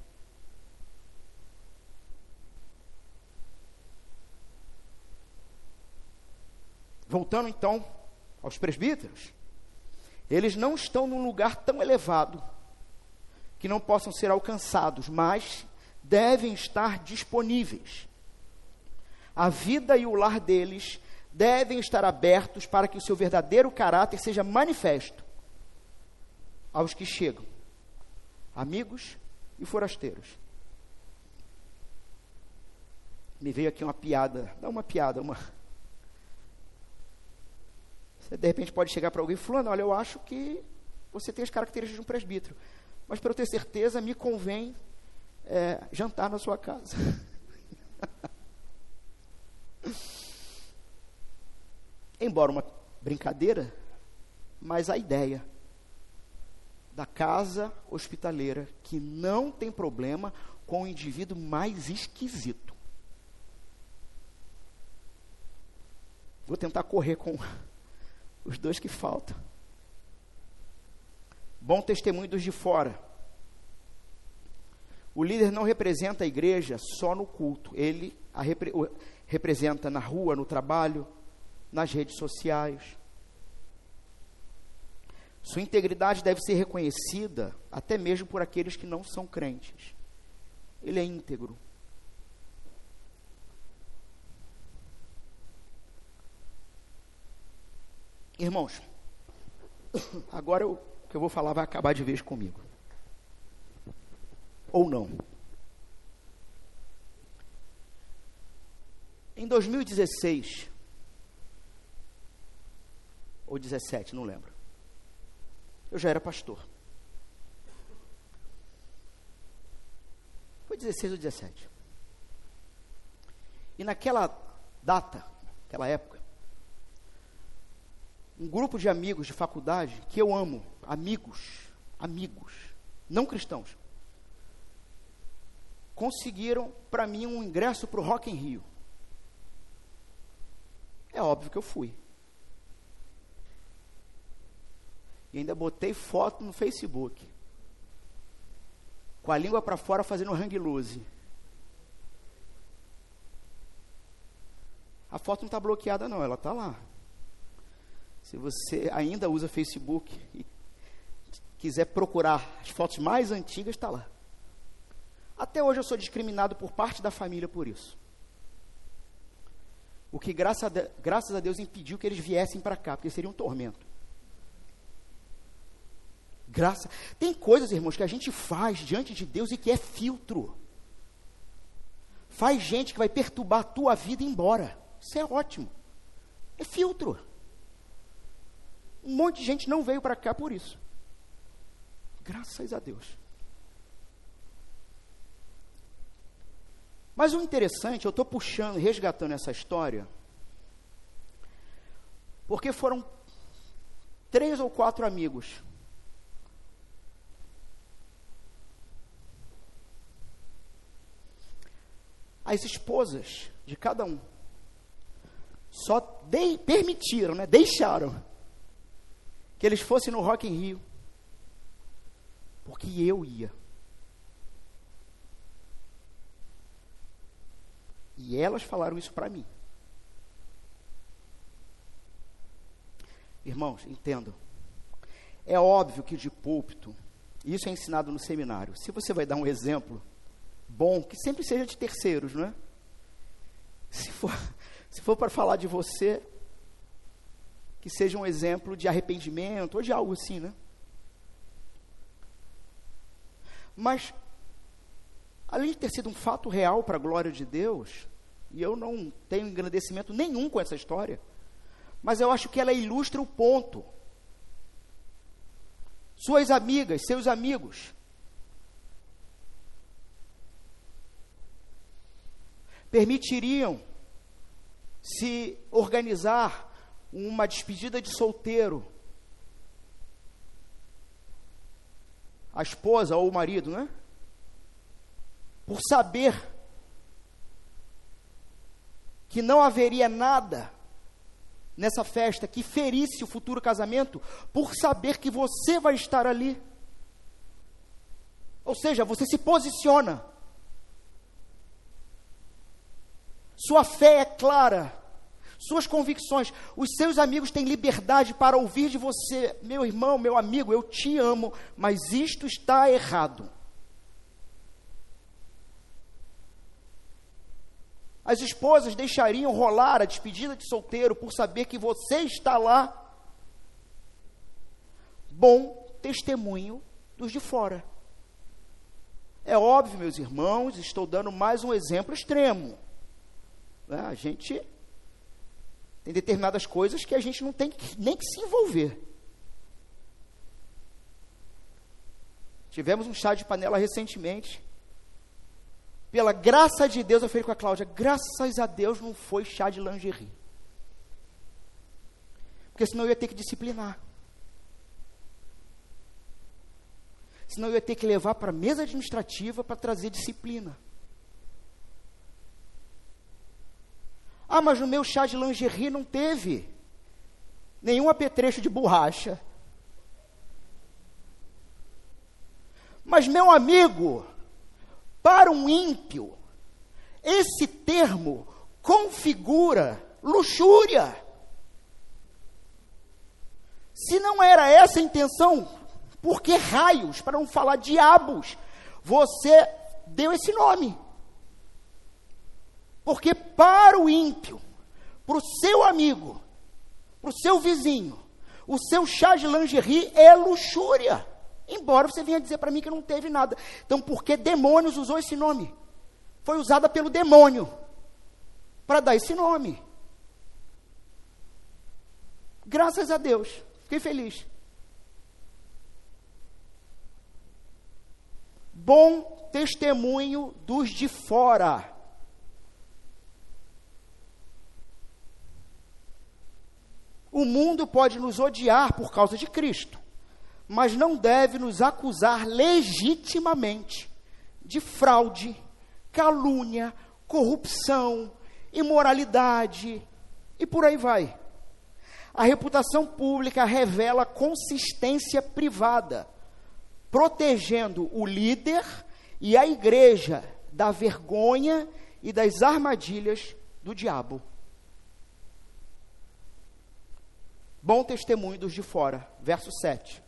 Voltando então aos presbíteros, eles não estão num lugar tão elevado que não possam ser alcançados, mas devem estar disponíveis. A vida e o lar deles devem estar abertos para que o seu verdadeiro caráter seja manifesto aos que chegam, amigos e forasteiros. Me veio aqui uma piada, Você de repente pode chegar para alguém e falar, olha, eu acho que você tem as características de um presbítero, mas para eu ter certeza, me convém jantar na sua casa. Embora uma brincadeira, mas a ideia da casa hospitaleira que não tem problema com o indivíduo mais esquisito. Vou tentar correr com os dois que faltam. Bom testemunho dos de fora. O líder não representa a igreja só no culto. Ele representa na rua, no trabalho, nas redes sociais. Sua integridade deve ser reconhecida até mesmo por aqueles que não são crentes. Ele é íntegro. Irmãos, agora o que que eu vou falar vai acabar de vez comigo. Ou não. Em 2016, ou 17, não lembro, eu já era pastor. Foi 16 ou 17. E naquela data, naquela época, um grupo de amigos de faculdade, que eu amo, amigos, não cristãos, conseguiram para mim um ingresso para o Rock in Rio. É óbvio que eu fui. E ainda botei foto no Facebook, com a língua para fora fazendo hang loose. A foto não está bloqueada não, ela está lá. Se você ainda usa Facebook e quiser procurar as fotos mais antigas, está lá. Até hoje eu sou discriminado por parte da família por isso. O que graças a Deus impediu que eles viessem para cá, porque seria um tormento. Tem coisas, irmãos, que a gente faz diante de Deus e que é filtro. Faz gente que vai perturbar a tua vida e ir embora. Isso é ótimo. É filtro. Um monte de gente não veio para cá por isso. Graças a Deus. Mas o interessante, eu estou puxando, resgatando essa história, porque foram 3 ou 4 amigos. As esposas de cada um só permitiram, deixaram que eles fossem no Rock in Rio, porque eu ia. E elas falaram isso para mim. Irmãos, entendam. É óbvio que de púlpito, isso é ensinado no seminário. Se você vai dar um exemplo bom, que sempre seja de terceiros, não é? Se for para falar de você, que seja um exemplo de arrependimento ou de algo assim, né? Mas, além de ter sido um fato real para a glória de Deus, e eu não tenho engrandecimento nenhum com essa história, mas eu acho que ela ilustra o ponto. Suas amigas, seus amigos, permitiriam se organizar uma despedida de solteiro, a esposa ou o marido, né? Por saber que não haveria nada nessa festa que ferisse o futuro casamento, por saber que você vai estar ali. Ou seja, você se posiciona. Sua fé é clara, suas convicções, os seus amigos têm liberdade para ouvir de você: meu irmão, meu amigo, eu te amo, mas isto está errado. As esposas deixariam rolar a despedida de solteiro por saber que você está lá. Bom testemunho dos de fora. É óbvio, meus irmãos, estou dando mais um exemplo extremo. A gente tem determinadas coisas que a gente não tem nem que se envolver. Tivemos um chá de panela recentemente. Pela graça de Deus, eu falei com a Cláudia, graças a Deus não foi chá de lingerie. Porque senão eu ia ter que disciplinar. Senão eu ia ter que levar para a mesa administrativa para trazer disciplina. Ah, mas no meu chá de lingerie não teve nenhum apetrecho de borracha. Mas, meu amigo, para um ímpio, esse termo configura luxúria. Se não era essa a intenção, por que raios, para não falar diabos, você deu esse nome? Porque para o ímpio, para o seu amigo, para o seu vizinho, O seu chá de lingerie é luxúria. Embora você venha dizer para mim que não teve nada. Então, por que demônios usou esse nome? Foi usada pelo demônio para dar esse nome. Graças a Deus. Fiquei feliz. Bom testemunho dos de fora. O mundo pode nos odiar por causa de Cristo, mas não deve nos acusar legitimamente de fraude, calúnia, corrupção, imoralidade e por aí vai. A reputação pública revela consistência privada, protegendo o líder e a igreja da vergonha e das armadilhas do diabo. Bom testemunho dos de fora, verso 7.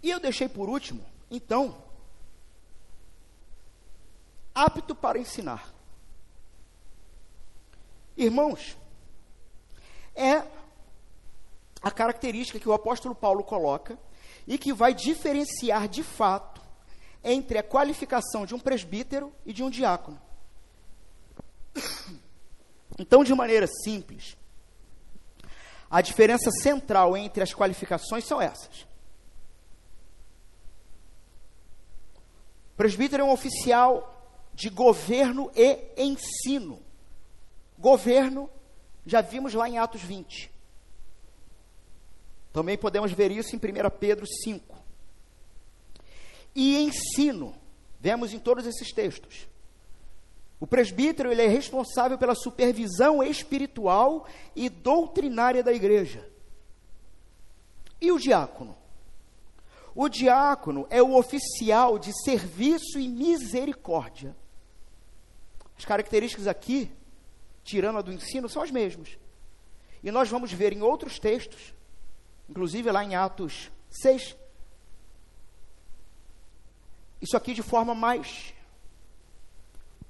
E eu deixei por último, então, apto para ensinar. Irmãos, é a característica que o apóstolo Paulo coloca e que vai diferenciar de fato entre a qualificação de um presbítero e de um diácono. Então, de maneira simples, a diferença central entre as qualificações são essas. O presbítero é um oficial de governo e ensino. Governo, já vimos lá em Atos 20. Também podemos ver isso em 1 Pedro 5. E ensino, vemos em todos esses textos. O presbítero, ele é responsável pela supervisão espiritual e doutrinária da igreja. E o diácono? O diácono é o oficial de serviço e misericórdia. As características aqui, tirando a do ensino, são as mesmas. E nós vamos ver em outros textos, inclusive lá em Atos 6, isso aqui de forma mais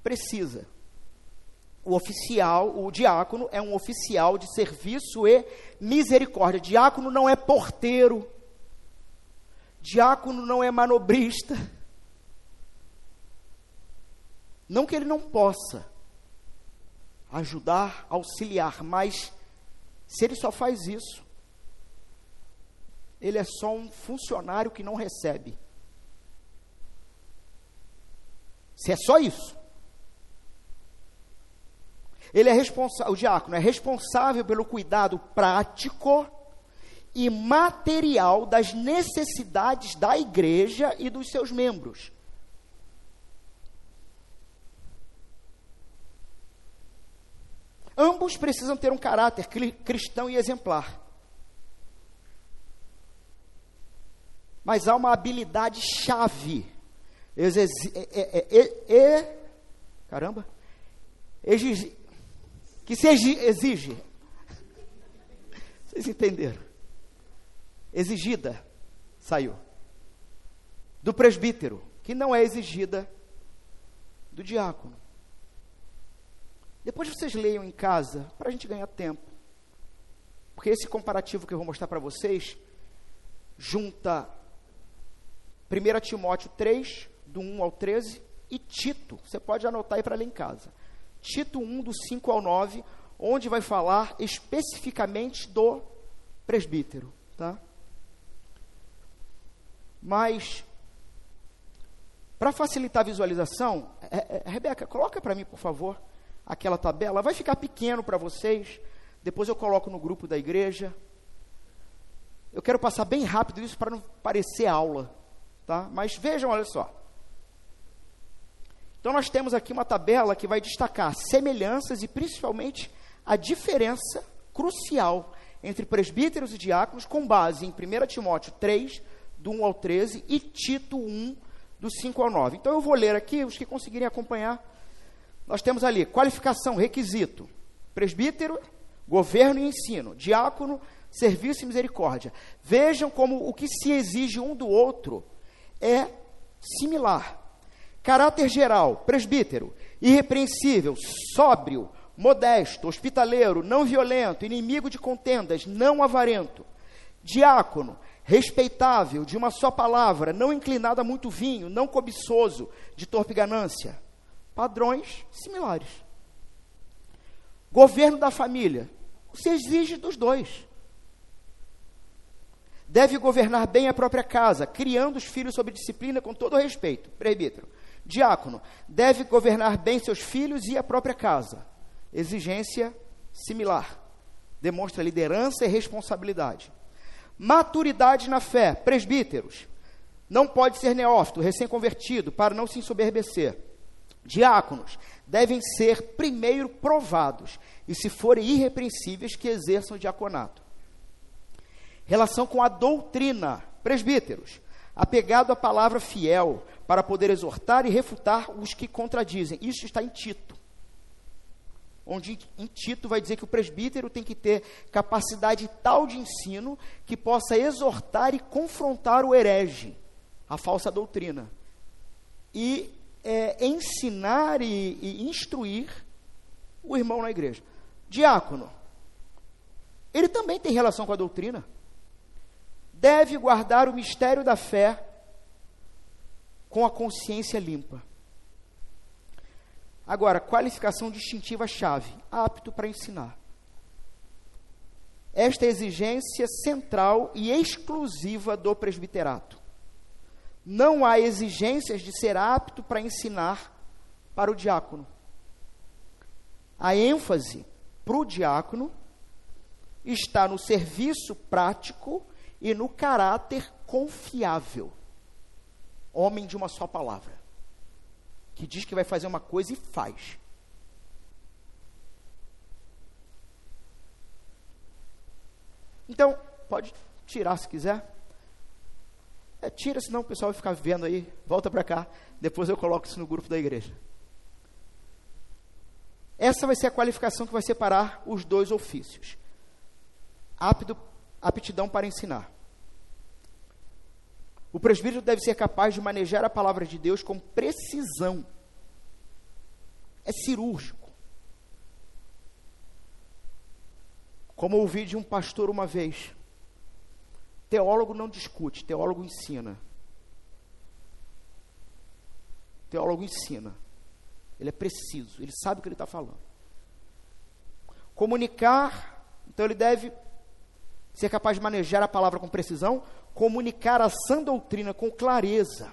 precisa. O diácono é um oficial de serviço e misericórdia. Diácono não é porteiro. Diácono não é manobrista. Não que ele não possa ajudar, auxiliar, mas se ele só faz isso, ele é só um funcionário que não recebe. Se é só isso. O diácono é responsável pelo cuidado prático e material das necessidades da igreja e dos seus membros. Ambos precisam ter um caráter cristão e exemplar. Mas há uma habilidade chave. Que se exige. Vocês entenderam? Exigida, saiu. Do presbítero, que não é exigida do diácono. Depois vocês leiam em casa, para a gente ganhar tempo. Porque esse comparativo que eu vou mostrar para vocês, junta 1 Timóteo 3, do 1 ao 13, e Tito, você pode anotar aí para ler em casa. Tito 1, do 5 ao 9, onde vai falar especificamente do presbítero, tá? Mas, para facilitar a visualização, Rebeca, coloca para mim, por favor, aquela tabela. Vai ficar pequeno para vocês, depois eu coloco no grupo da igreja. Eu quero passar bem rápido isso para não parecer aula, tá? Mas vejam, olha só. Então, nós temos aqui uma tabela que vai destacar semelhanças e, principalmente, a diferença crucial entre presbíteros e diáconos, com base em 1 Timóteo 3, do 1 ao 13, e Tito 1, do 5 ao 9. Então, eu vou ler aqui, os que conseguirem acompanhar. Nós temos ali, qualificação, requisito, presbítero, governo e ensino, diácono, serviço e misericórdia. Vejam como o que se exige um do outro é similar. Caráter geral, presbítero, irrepreensível, sóbrio, modesto, hospitaleiro, não violento, inimigo de contendas, não avarento, diácono, respeitável, de uma só palavra, não inclinado a muito vinho, não cobiçoso, de torpe ganância. Padrões similares. Governo da família, se exige dos dois. Deve governar bem a própria casa, criando os filhos sob disciplina com todo o respeito. Presbítero. Diácono, deve governar bem seus filhos e a própria casa. Exigência similar. Demonstra liderança e responsabilidade. Maturidade na fé. Presbíteros, não pode ser neófito, recém-convertido, para não se ensoberbecer. Diáconos, devem ser primeiro provados, e se forem irrepreensíveis, que exerçam o diaconato. Relação com a doutrina. Presbíteros, apegado à palavra fiel, para poder exortar e refutar os que contradizem. Isso está em Tito. Onde em Tito vai dizer que o presbítero tem que ter capacidade tal de ensino que possa exortar e confrontar o herege, a falsa doutrina. E ensinar e instruir o irmão na igreja. Diácono, ele também tem relação com a doutrina. Deve guardar o mistério da fé com a consciência limpa. Agora, qualificação distintiva-chave, apto para ensinar. Esta é a exigência central e exclusiva do presbiterato. Não há exigências de ser apto para ensinar para o diácono. A ênfase para o diácono está no serviço prático e no caráter confiável. Homem de uma só palavra, que diz que vai fazer uma coisa e faz. Então, pode tirar se quiser. Tira, senão o pessoal vai ficar vendo aí. Volta para cá, depois eu coloco isso no grupo da igreja. Essa vai ser a qualificação que vai separar os dois ofícios. Aptidão para ensinar. O presbítero deve ser capaz de manejar a palavra de Deus com precisão. É cirúrgico. Como eu ouvi de um pastor uma vez, teólogo não discute, teólogo ensina. Teólogo ensina. Ele é preciso, ele sabe o que ele está falando. Comunicar, então ele deve ser capaz de manejar a palavra com precisão, comunicar a sã doutrina com clareza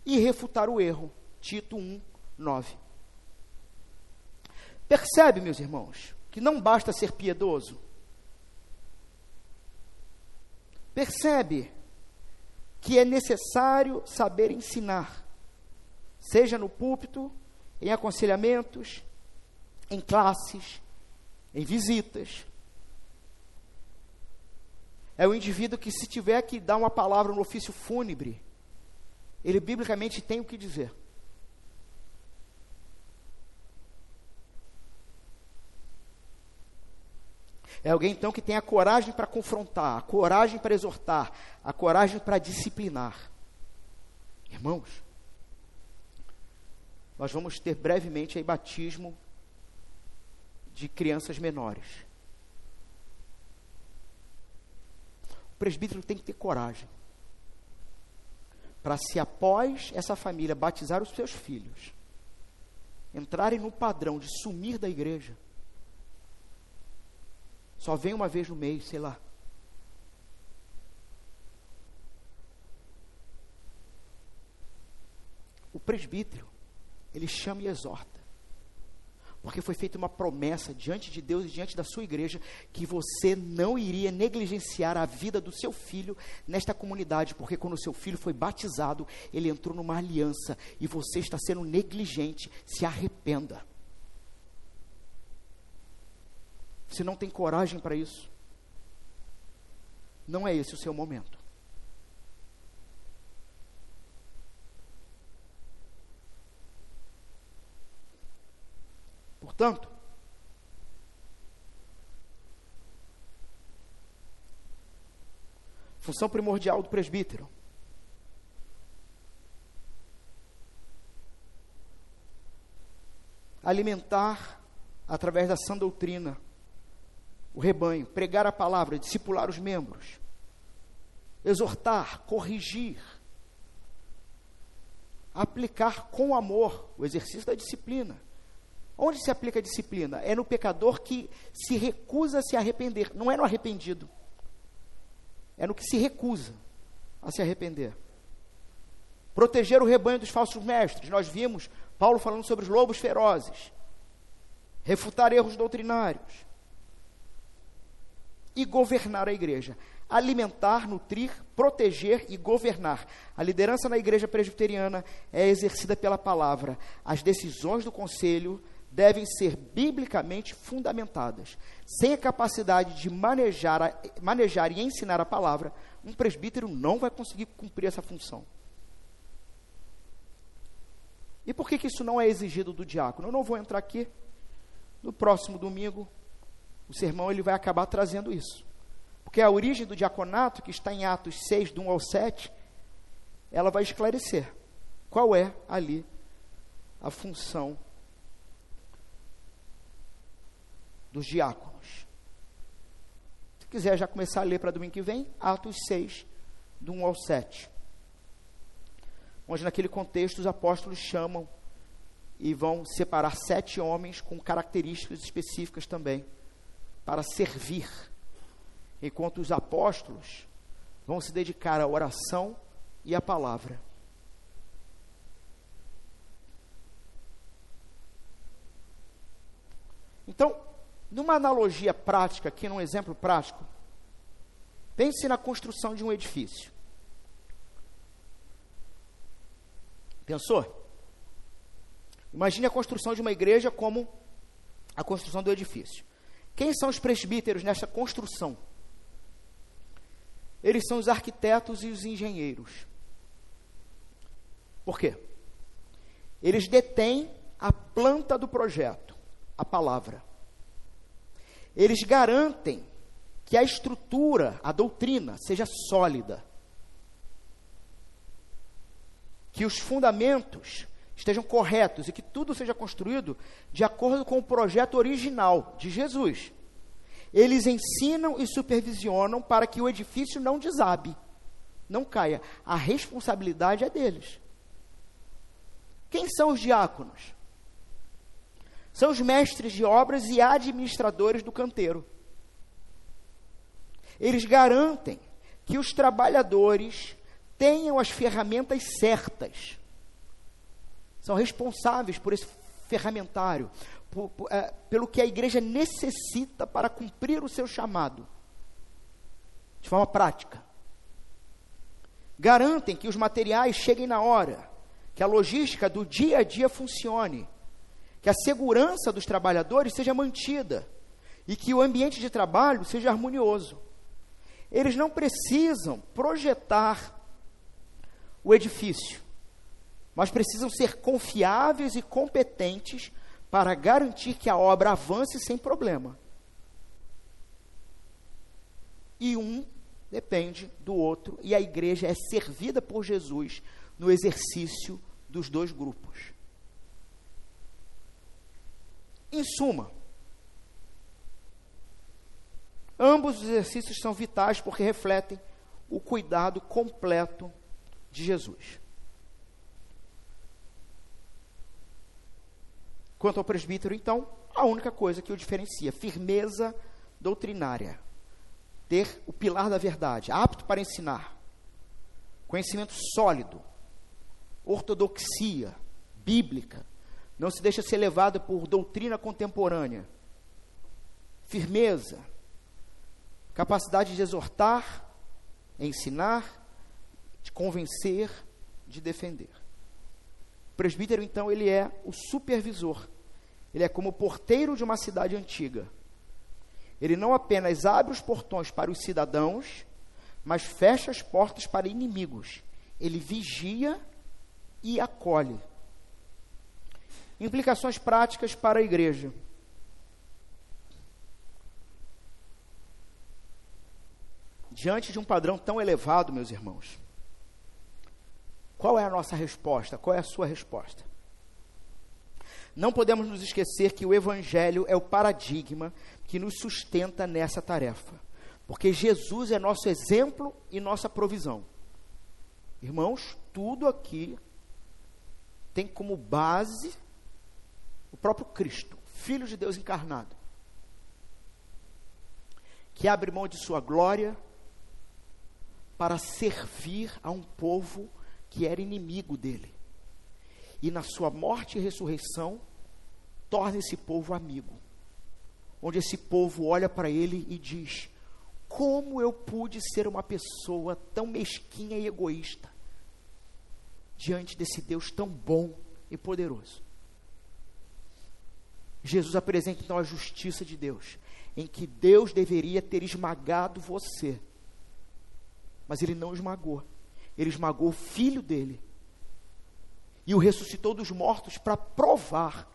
e refutar o erro. Tito 1:9. Percebe, meus irmãos, que não basta ser piedoso. Percebe que é necessário saber ensinar, seja no púlpito, em aconselhamentos, em classes, em visitas. É o indivíduo que, se tiver que dar uma palavra no ofício fúnebre, ele biblicamente tem o que dizer. É alguém, então, que tem a coragem para confrontar, a coragem para exortar, a coragem para disciplinar. Irmãos, nós vamos ter brevemente aí batismo de crianças menores. O presbítero tem que ter coragem para, se após essa família batizar os seus filhos, entrarem no padrão de sumir da igreja, só vem uma vez no mês, sei lá. O presbítero, ele chama e exorta. Porque foi feita uma promessa diante de Deus e diante da sua igreja, que você não iria negligenciar a vida do seu filho nesta comunidade, porque quando o seu filho foi batizado, ele entrou numa aliança, e você está sendo negligente. Se arrependa. Se não tem coragem para isso, não é esse o seu momento. Portanto, função primordial do presbítero: alimentar, através da sã doutrina, o rebanho, pregar a palavra, discipular os membros, exortar, corrigir, aplicar com amor o exercício da disciplina. Onde se aplica a disciplina? É no pecador que se recusa a se arrepender, não é no arrependido, é no que se recusa a se arrepender. Proteger o rebanho dos falsos mestres, nós vimos Paulo falando sobre os lobos ferozes, refutar erros doutrinários, e governar a igreja, alimentar, nutrir, proteger e governar. A liderança na igreja presbiteriana é exercida pela palavra. As decisões do conselho devem ser biblicamente fundamentadas. Sem a capacidade de manejar e ensinar a palavra, um presbítero não vai conseguir cumprir essa função. E por que isso não é exigido do diácono? Eu não vou entrar aqui. No próximo domingo, o sermão ele vai acabar trazendo isso. Porque a origem do diaconato, que está em Atos 6, do 1 ao 7, ela vai esclarecer qual é ali a função dos diáconos. Se quiser já começar a ler para domingo que vem, Atos 6, do 1 ao 7. Onde naquele contexto os apóstolos chamam e vão separar 7 homens com características específicas também, para servir, enquanto os apóstolos vão se dedicar à oração e à palavra. Então, numa analogia prática, aqui num exemplo prático, pense na construção de um edifício. Pensou? Imagine a construção de uma igreja como a construção do edifício. Quem são os presbíteros nessa construção? Eles são os arquitetos e os engenheiros. Por quê? Eles detêm a planta do projeto, a palavra. Eles garantem que a estrutura, a doutrina, seja sólida. Que os fundamentos estejam corretos e que tudo seja construído de acordo com o projeto original de Jesus. Eles ensinam e supervisionam para que o edifício não desabe, não caia. A responsabilidade é deles. Quem são os diáconos? São os mestres de obras e administradores do canteiro. Eles garantem que os trabalhadores tenham as ferramentas certas. São responsáveis por esse ferramentário, pelo que a igreja necessita para cumprir o seu chamado, de forma prática. Garantem que os materiais cheguem na hora, que a logística do dia a dia funcione, que a segurança dos trabalhadores seja mantida e que o ambiente de trabalho seja harmonioso. Eles não precisam projetar o edifício, mas precisam ser confiáveis e competentes para garantir que a obra avance sem problema. E um depende do outro, e a igreja é servida por Jesus no exercício dos dois grupos. Em suma, ambos os exercícios são vitais porque refletem o cuidado completo de Jesus. Quanto ao presbítero, então, a única coisa que o diferencia, firmeza doutrinária, ter o pilar da verdade, apto para ensinar, conhecimento sólido, ortodoxia bíblica, não se deixa ser levado por doutrina contemporânea, firmeza, capacidade de exortar, ensinar, de convencer, de defender. O presbítero, então, ele é o supervisor. Ele é como o porteiro de uma cidade antiga. Ele não apenas abre os portões para os cidadãos, mas fecha as portas para inimigos. Ele vigia e acolhe. Implicações práticas para a igreja. Diante de um padrão tão elevado, meus irmãos, qual é a nossa resposta? Qual é a sua resposta? não podemos nos esquecer que o Evangelho é o paradigma que nos sustenta nessa tarefa, porque Jesus é nosso exemplo e nossa provisão. Irmãos, tudo aqui tem como base o próprio Cristo, Filho de Deus encarnado, que abre mão de sua glória para servir a um povo que era inimigo dele. E na sua morte e ressurreição, torna esse povo amigo. Onde esse povo olha para ele e diz: como eu pude ser uma pessoa tão mesquinha e egoísta diante desse Deus tão bom e poderoso? Jesus apresenta então a justiça de Deus, em que Deus deveria ter esmagado você, mas ele não esmagou. Ele esmagou o filho dele e o ressuscitou dos mortos para provar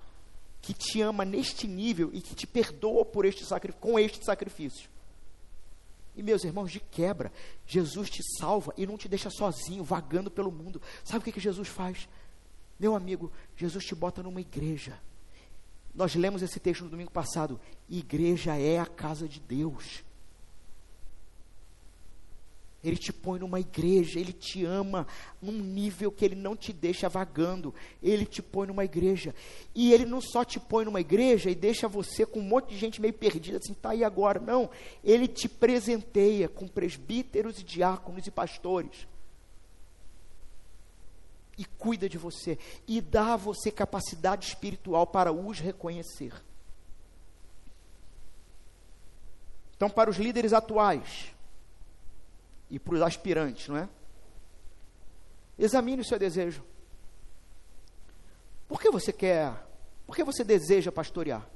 que te ama neste nível e que te perdoa por com este sacrifício. E meus irmãos, de quebra, Jesus te salva e não te deixa sozinho, vagando pelo mundo. Sabe o que Jesus faz? Meu amigo, Jesus te bota numa igreja. Nós lemos esse texto no domingo passado. Igreja é a casa de Deus. Ele te põe numa igreja, ele te ama num nível que ele não te deixa vagando. Ele te põe numa igreja. E ele não só te põe numa igreja e deixa você com um monte de gente meio perdida, assim, tá aí agora. Não, ele te presenteia com presbíteros e diáconos e pastores. E cuida de você. E dá a você capacidade espiritual para os reconhecer. Então, para os líderes atuais e para os aspirantes, não é? Examine o seu desejo. Por que você deseja pastorear?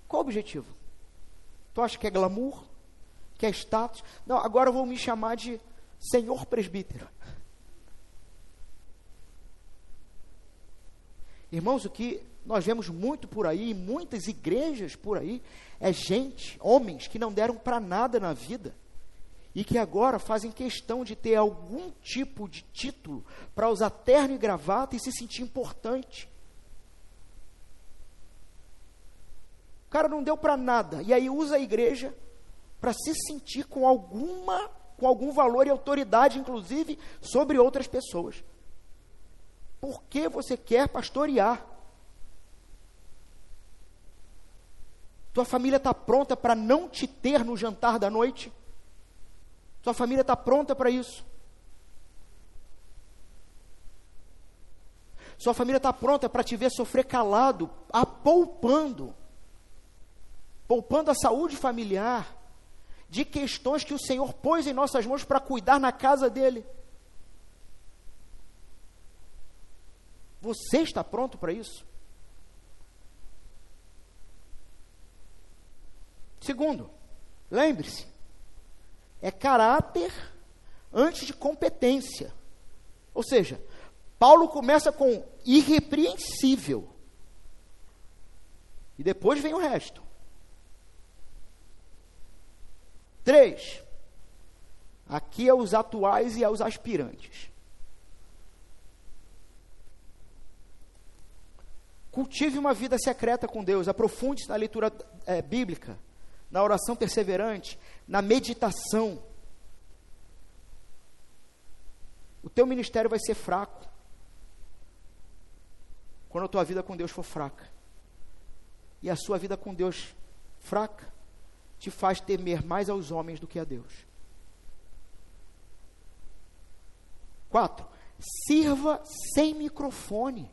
Qual o objetivo? Tu acha que é glamour? Que é status? Não, agora eu vou me chamar de senhor presbítero. Irmãos, o que nós vemos muito por aí, muitas igrejas por aí, é gente, homens que não deram para nada na vida e que agora fazem questão de ter algum tipo de título para usar terno e gravata e se sentir importante. O cara não deu para nada e aí usa a igreja para se sentir com algum valor e autoridade, inclusive, sobre outras pessoas. Por que você quer pastorear? Tua família está pronta para não te ter no jantar da noite? Tua família está pronta para isso? Sua família está pronta para te ver sofrer calado, poupando a saúde familiar, de questões que o Senhor pôs em nossas mãos para cuidar na casa dele? Você está pronto para isso? Segundo, lembre-se, é caráter antes de competência. Ou seja, Paulo começa com irrepreensível e depois vem o resto. 3, aqui é os atuais e é os aspirantes. Cultive uma vida secreta com Deus, aprofunde-se na leitura bíblica, na oração perseverante, na meditação. O teu ministério vai ser fraco quando a tua vida com Deus for fraca. E a sua vida com Deus fraca te faz temer mais aos homens do que a Deus. 4, sirva sem microfone.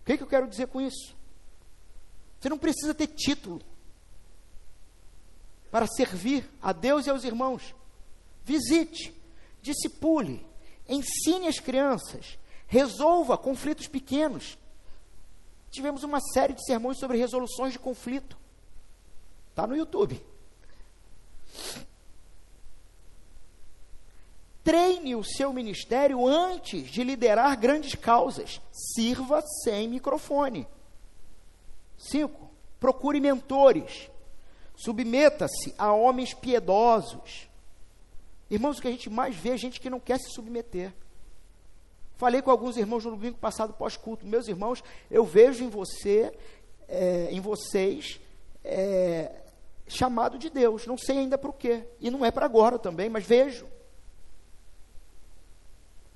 O que eu quero dizer com isso? Você não precisa ter título para servir a Deus e aos irmãos. Visite, discipule, ensine as crianças, resolva conflitos pequenos. Tivemos uma série de sermões sobre resoluções de conflito. Está no YouTube. Treine o seu ministério antes de liderar grandes causas. Sirva sem microfone. 5, procure mentores. Submeta-se a homens piedosos. Irmãos, o que a gente mais vê é gente que não quer se submeter. Falei com alguns irmãos no domingo passado pós-culto. Meus irmãos, eu vejo em vocês, chamado de Deus. Não sei ainda para o quê. E não é para agora também, mas vejo.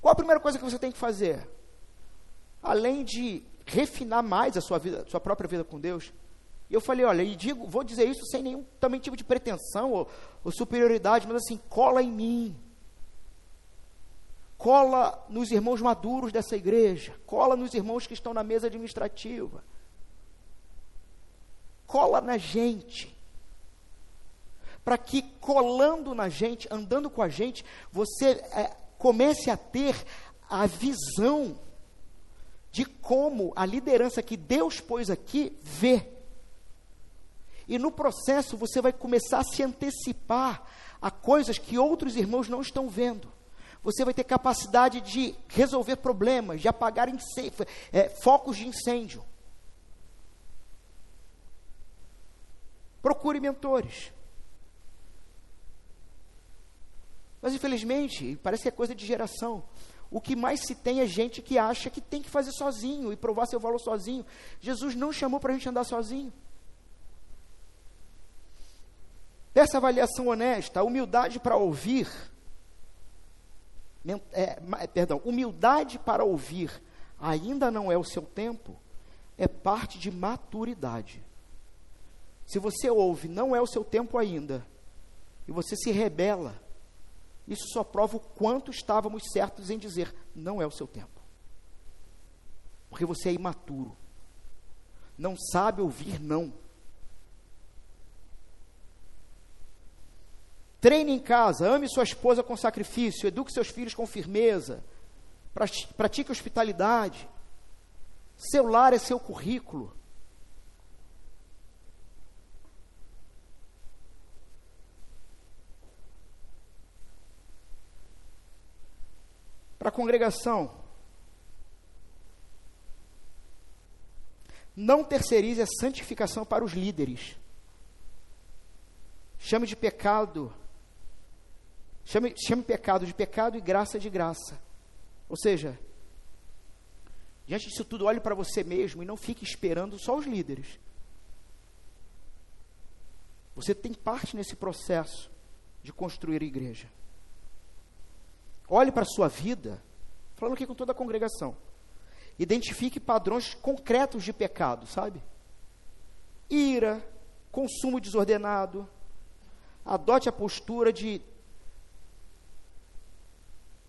Qual a primeira coisa que você tem que fazer? Além de refinar mais a sua vida, sua própria vida com Deus. E eu falei, olha, vou dizer isso sem nenhum também tipo de pretensão ou superioridade, mas assim, cola em mim. Cola nos irmãos maduros dessa igreja. Cola nos irmãos que estão na mesa administrativa. Cola na gente. Para que colando na gente, andando com a gente, você comece a ter a visão de como a liderança que Deus pôs aqui vê. E no processo você vai começar a se antecipar a coisas que outros irmãos não estão vendo. Você vai ter capacidade de resolver problemas, de apagar focos de incêndio. Procure mentores. Mas infelizmente, parece que é coisa de geração. O que mais se tem é gente que acha que tem que fazer sozinho e provar seu valor sozinho. Jesus não chamou para a gente andar sozinho. Essa avaliação honesta, humildade para ouvir, humildade para ouvir ainda não é o seu tempo, é parte de maturidade. Se você ouve, não é o seu tempo ainda, e você se rebela, isso só prova o quanto estávamos certos em dizer, não é o seu tempo. Porque você é imaturo. Não sabe ouvir não. Treine em casa, ame sua esposa com sacrifício, eduque seus filhos com firmeza, pratique hospitalidade. Seu lar é seu currículo. Para a congregação, não terceirize a santificação para os líderes. Chame pecado de pecado e graça de graça. Ou seja, diante disso tudo, olhe para você mesmo e não fique esperando só os líderes. Você tem parte nesse processo de construir a igreja. Olhe para a sua vida, falando aqui com toda a congregação. Identifique padrões concretos de pecado, sabe? Ira, consumo desordenado. Adote a postura de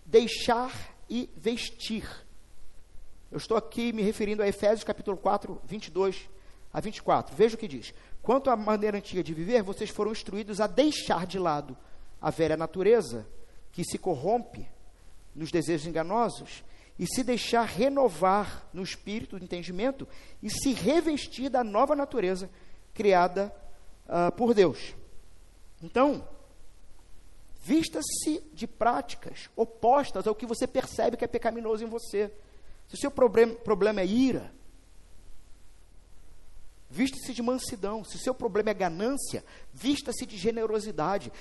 deixar e vestir. Eu estou aqui me referindo a Efésios capítulo 4, 22 a 24. Veja o que diz. Quanto à maneira antiga de viver, vocês foram instruídos a deixar de lado a velha natureza, que se corrompe nos desejos enganosos, e se deixar renovar no espírito do entendimento, e se revestir da nova natureza criada por Deus. Então, vista-se de práticas opostas ao que você percebe que é pecaminoso em você. Se o seu problema é ira, vista-se de mansidão. Se o seu problema é ganância, vista-se de generosidade.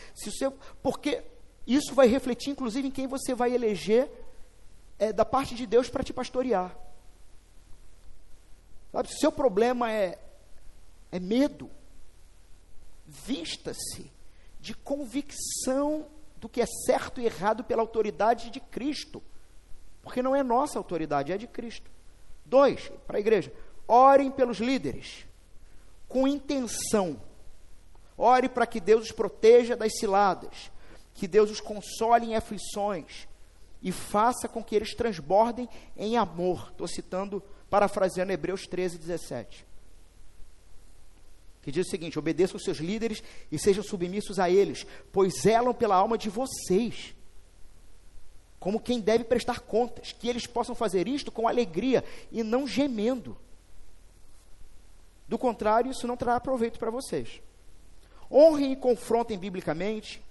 Porque isso vai refletir, inclusive, em quem você vai eleger da parte de Deus para te pastorear. Sabe, se o seu problema é medo, vista-se de convicção do que é certo e errado pela autoridade de Cristo, porque não é nossa autoridade, é de Cristo. 2, para a igreja, orem pelos líderes, com intenção. Ore para que Deus os proteja das ciladas, que Deus os console em aflições, e faça com que eles transbordem em amor. Estou citando, parafraseando Hebreus 13, 17. Que diz o seguinte: obedeçam os seus líderes e sejam submissos a eles, pois zelam pela alma de vocês, como quem deve prestar contas, que eles possam fazer isto com alegria e não gemendo. Do contrário, isso não trará proveito para vocês. Honrem e confrontem biblicamente,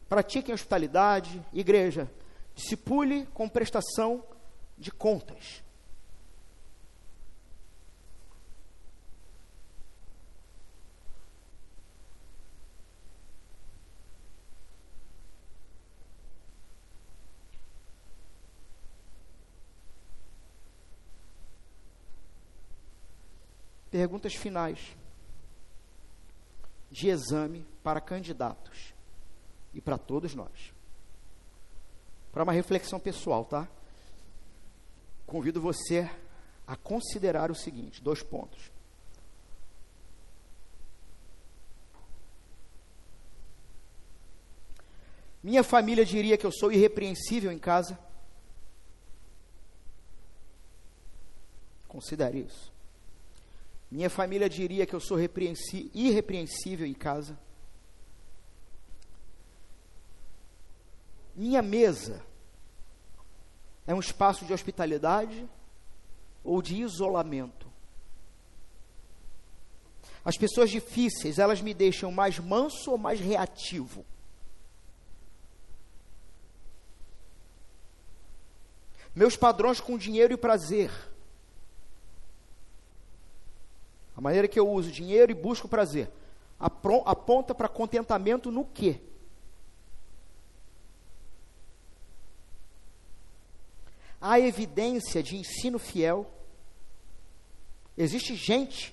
pratiquem hospitalidade, igreja, discipule com prestação de contas. Perguntas finais de exame para candidatos e para todos nós. Para uma reflexão pessoal, tá? Convido você a considerar o seguinte, 2 pontos. Minha família diria que eu sou irrepreensível em casa? Considere isso. Minha família diria que eu sou irrepreensível em casa? Minha mesa é um espaço de hospitalidade ou de isolamento? As pessoas difíceis, elas me deixam mais manso ou mais reativo? Meus padrões com dinheiro e prazer, a maneira que eu uso dinheiro e busco prazer, aponta para contentamento no quê? Há evidência de ensino fiel? Existe gente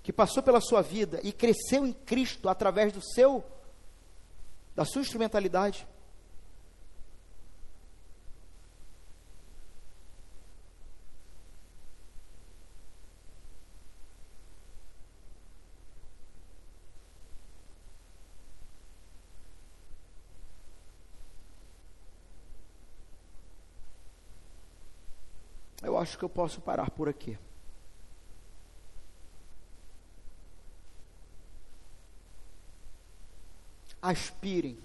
que passou pela sua vida e cresceu em Cristo através da sua instrumentalidade? Eu acho que eu posso parar por aqui. Aspirem,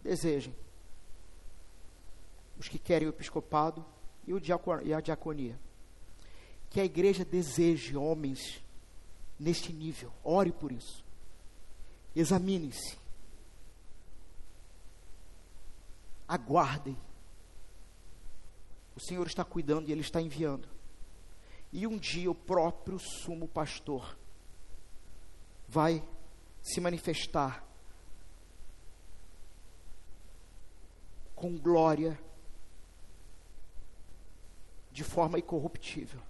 desejem, os que querem o episcopado e a diaconia. Que a igreja deseje homens neste nível. Ore por isso. Examinem-se. Aguardem. O Senhor está cuidando e Ele está enviando. E um dia o próprio sumo pastor vai se manifestar com glória, de forma incorruptível.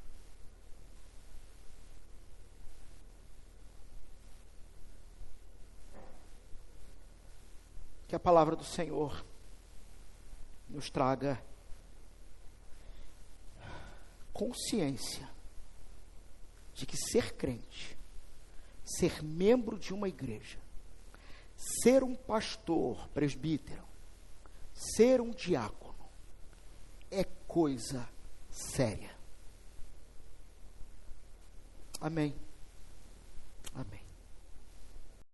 Que a palavra do Senhor nos traga consciência de que ser crente, ser membro de uma igreja, ser um pastor, presbítero, ser um diácono, é coisa séria. Amém. Amém.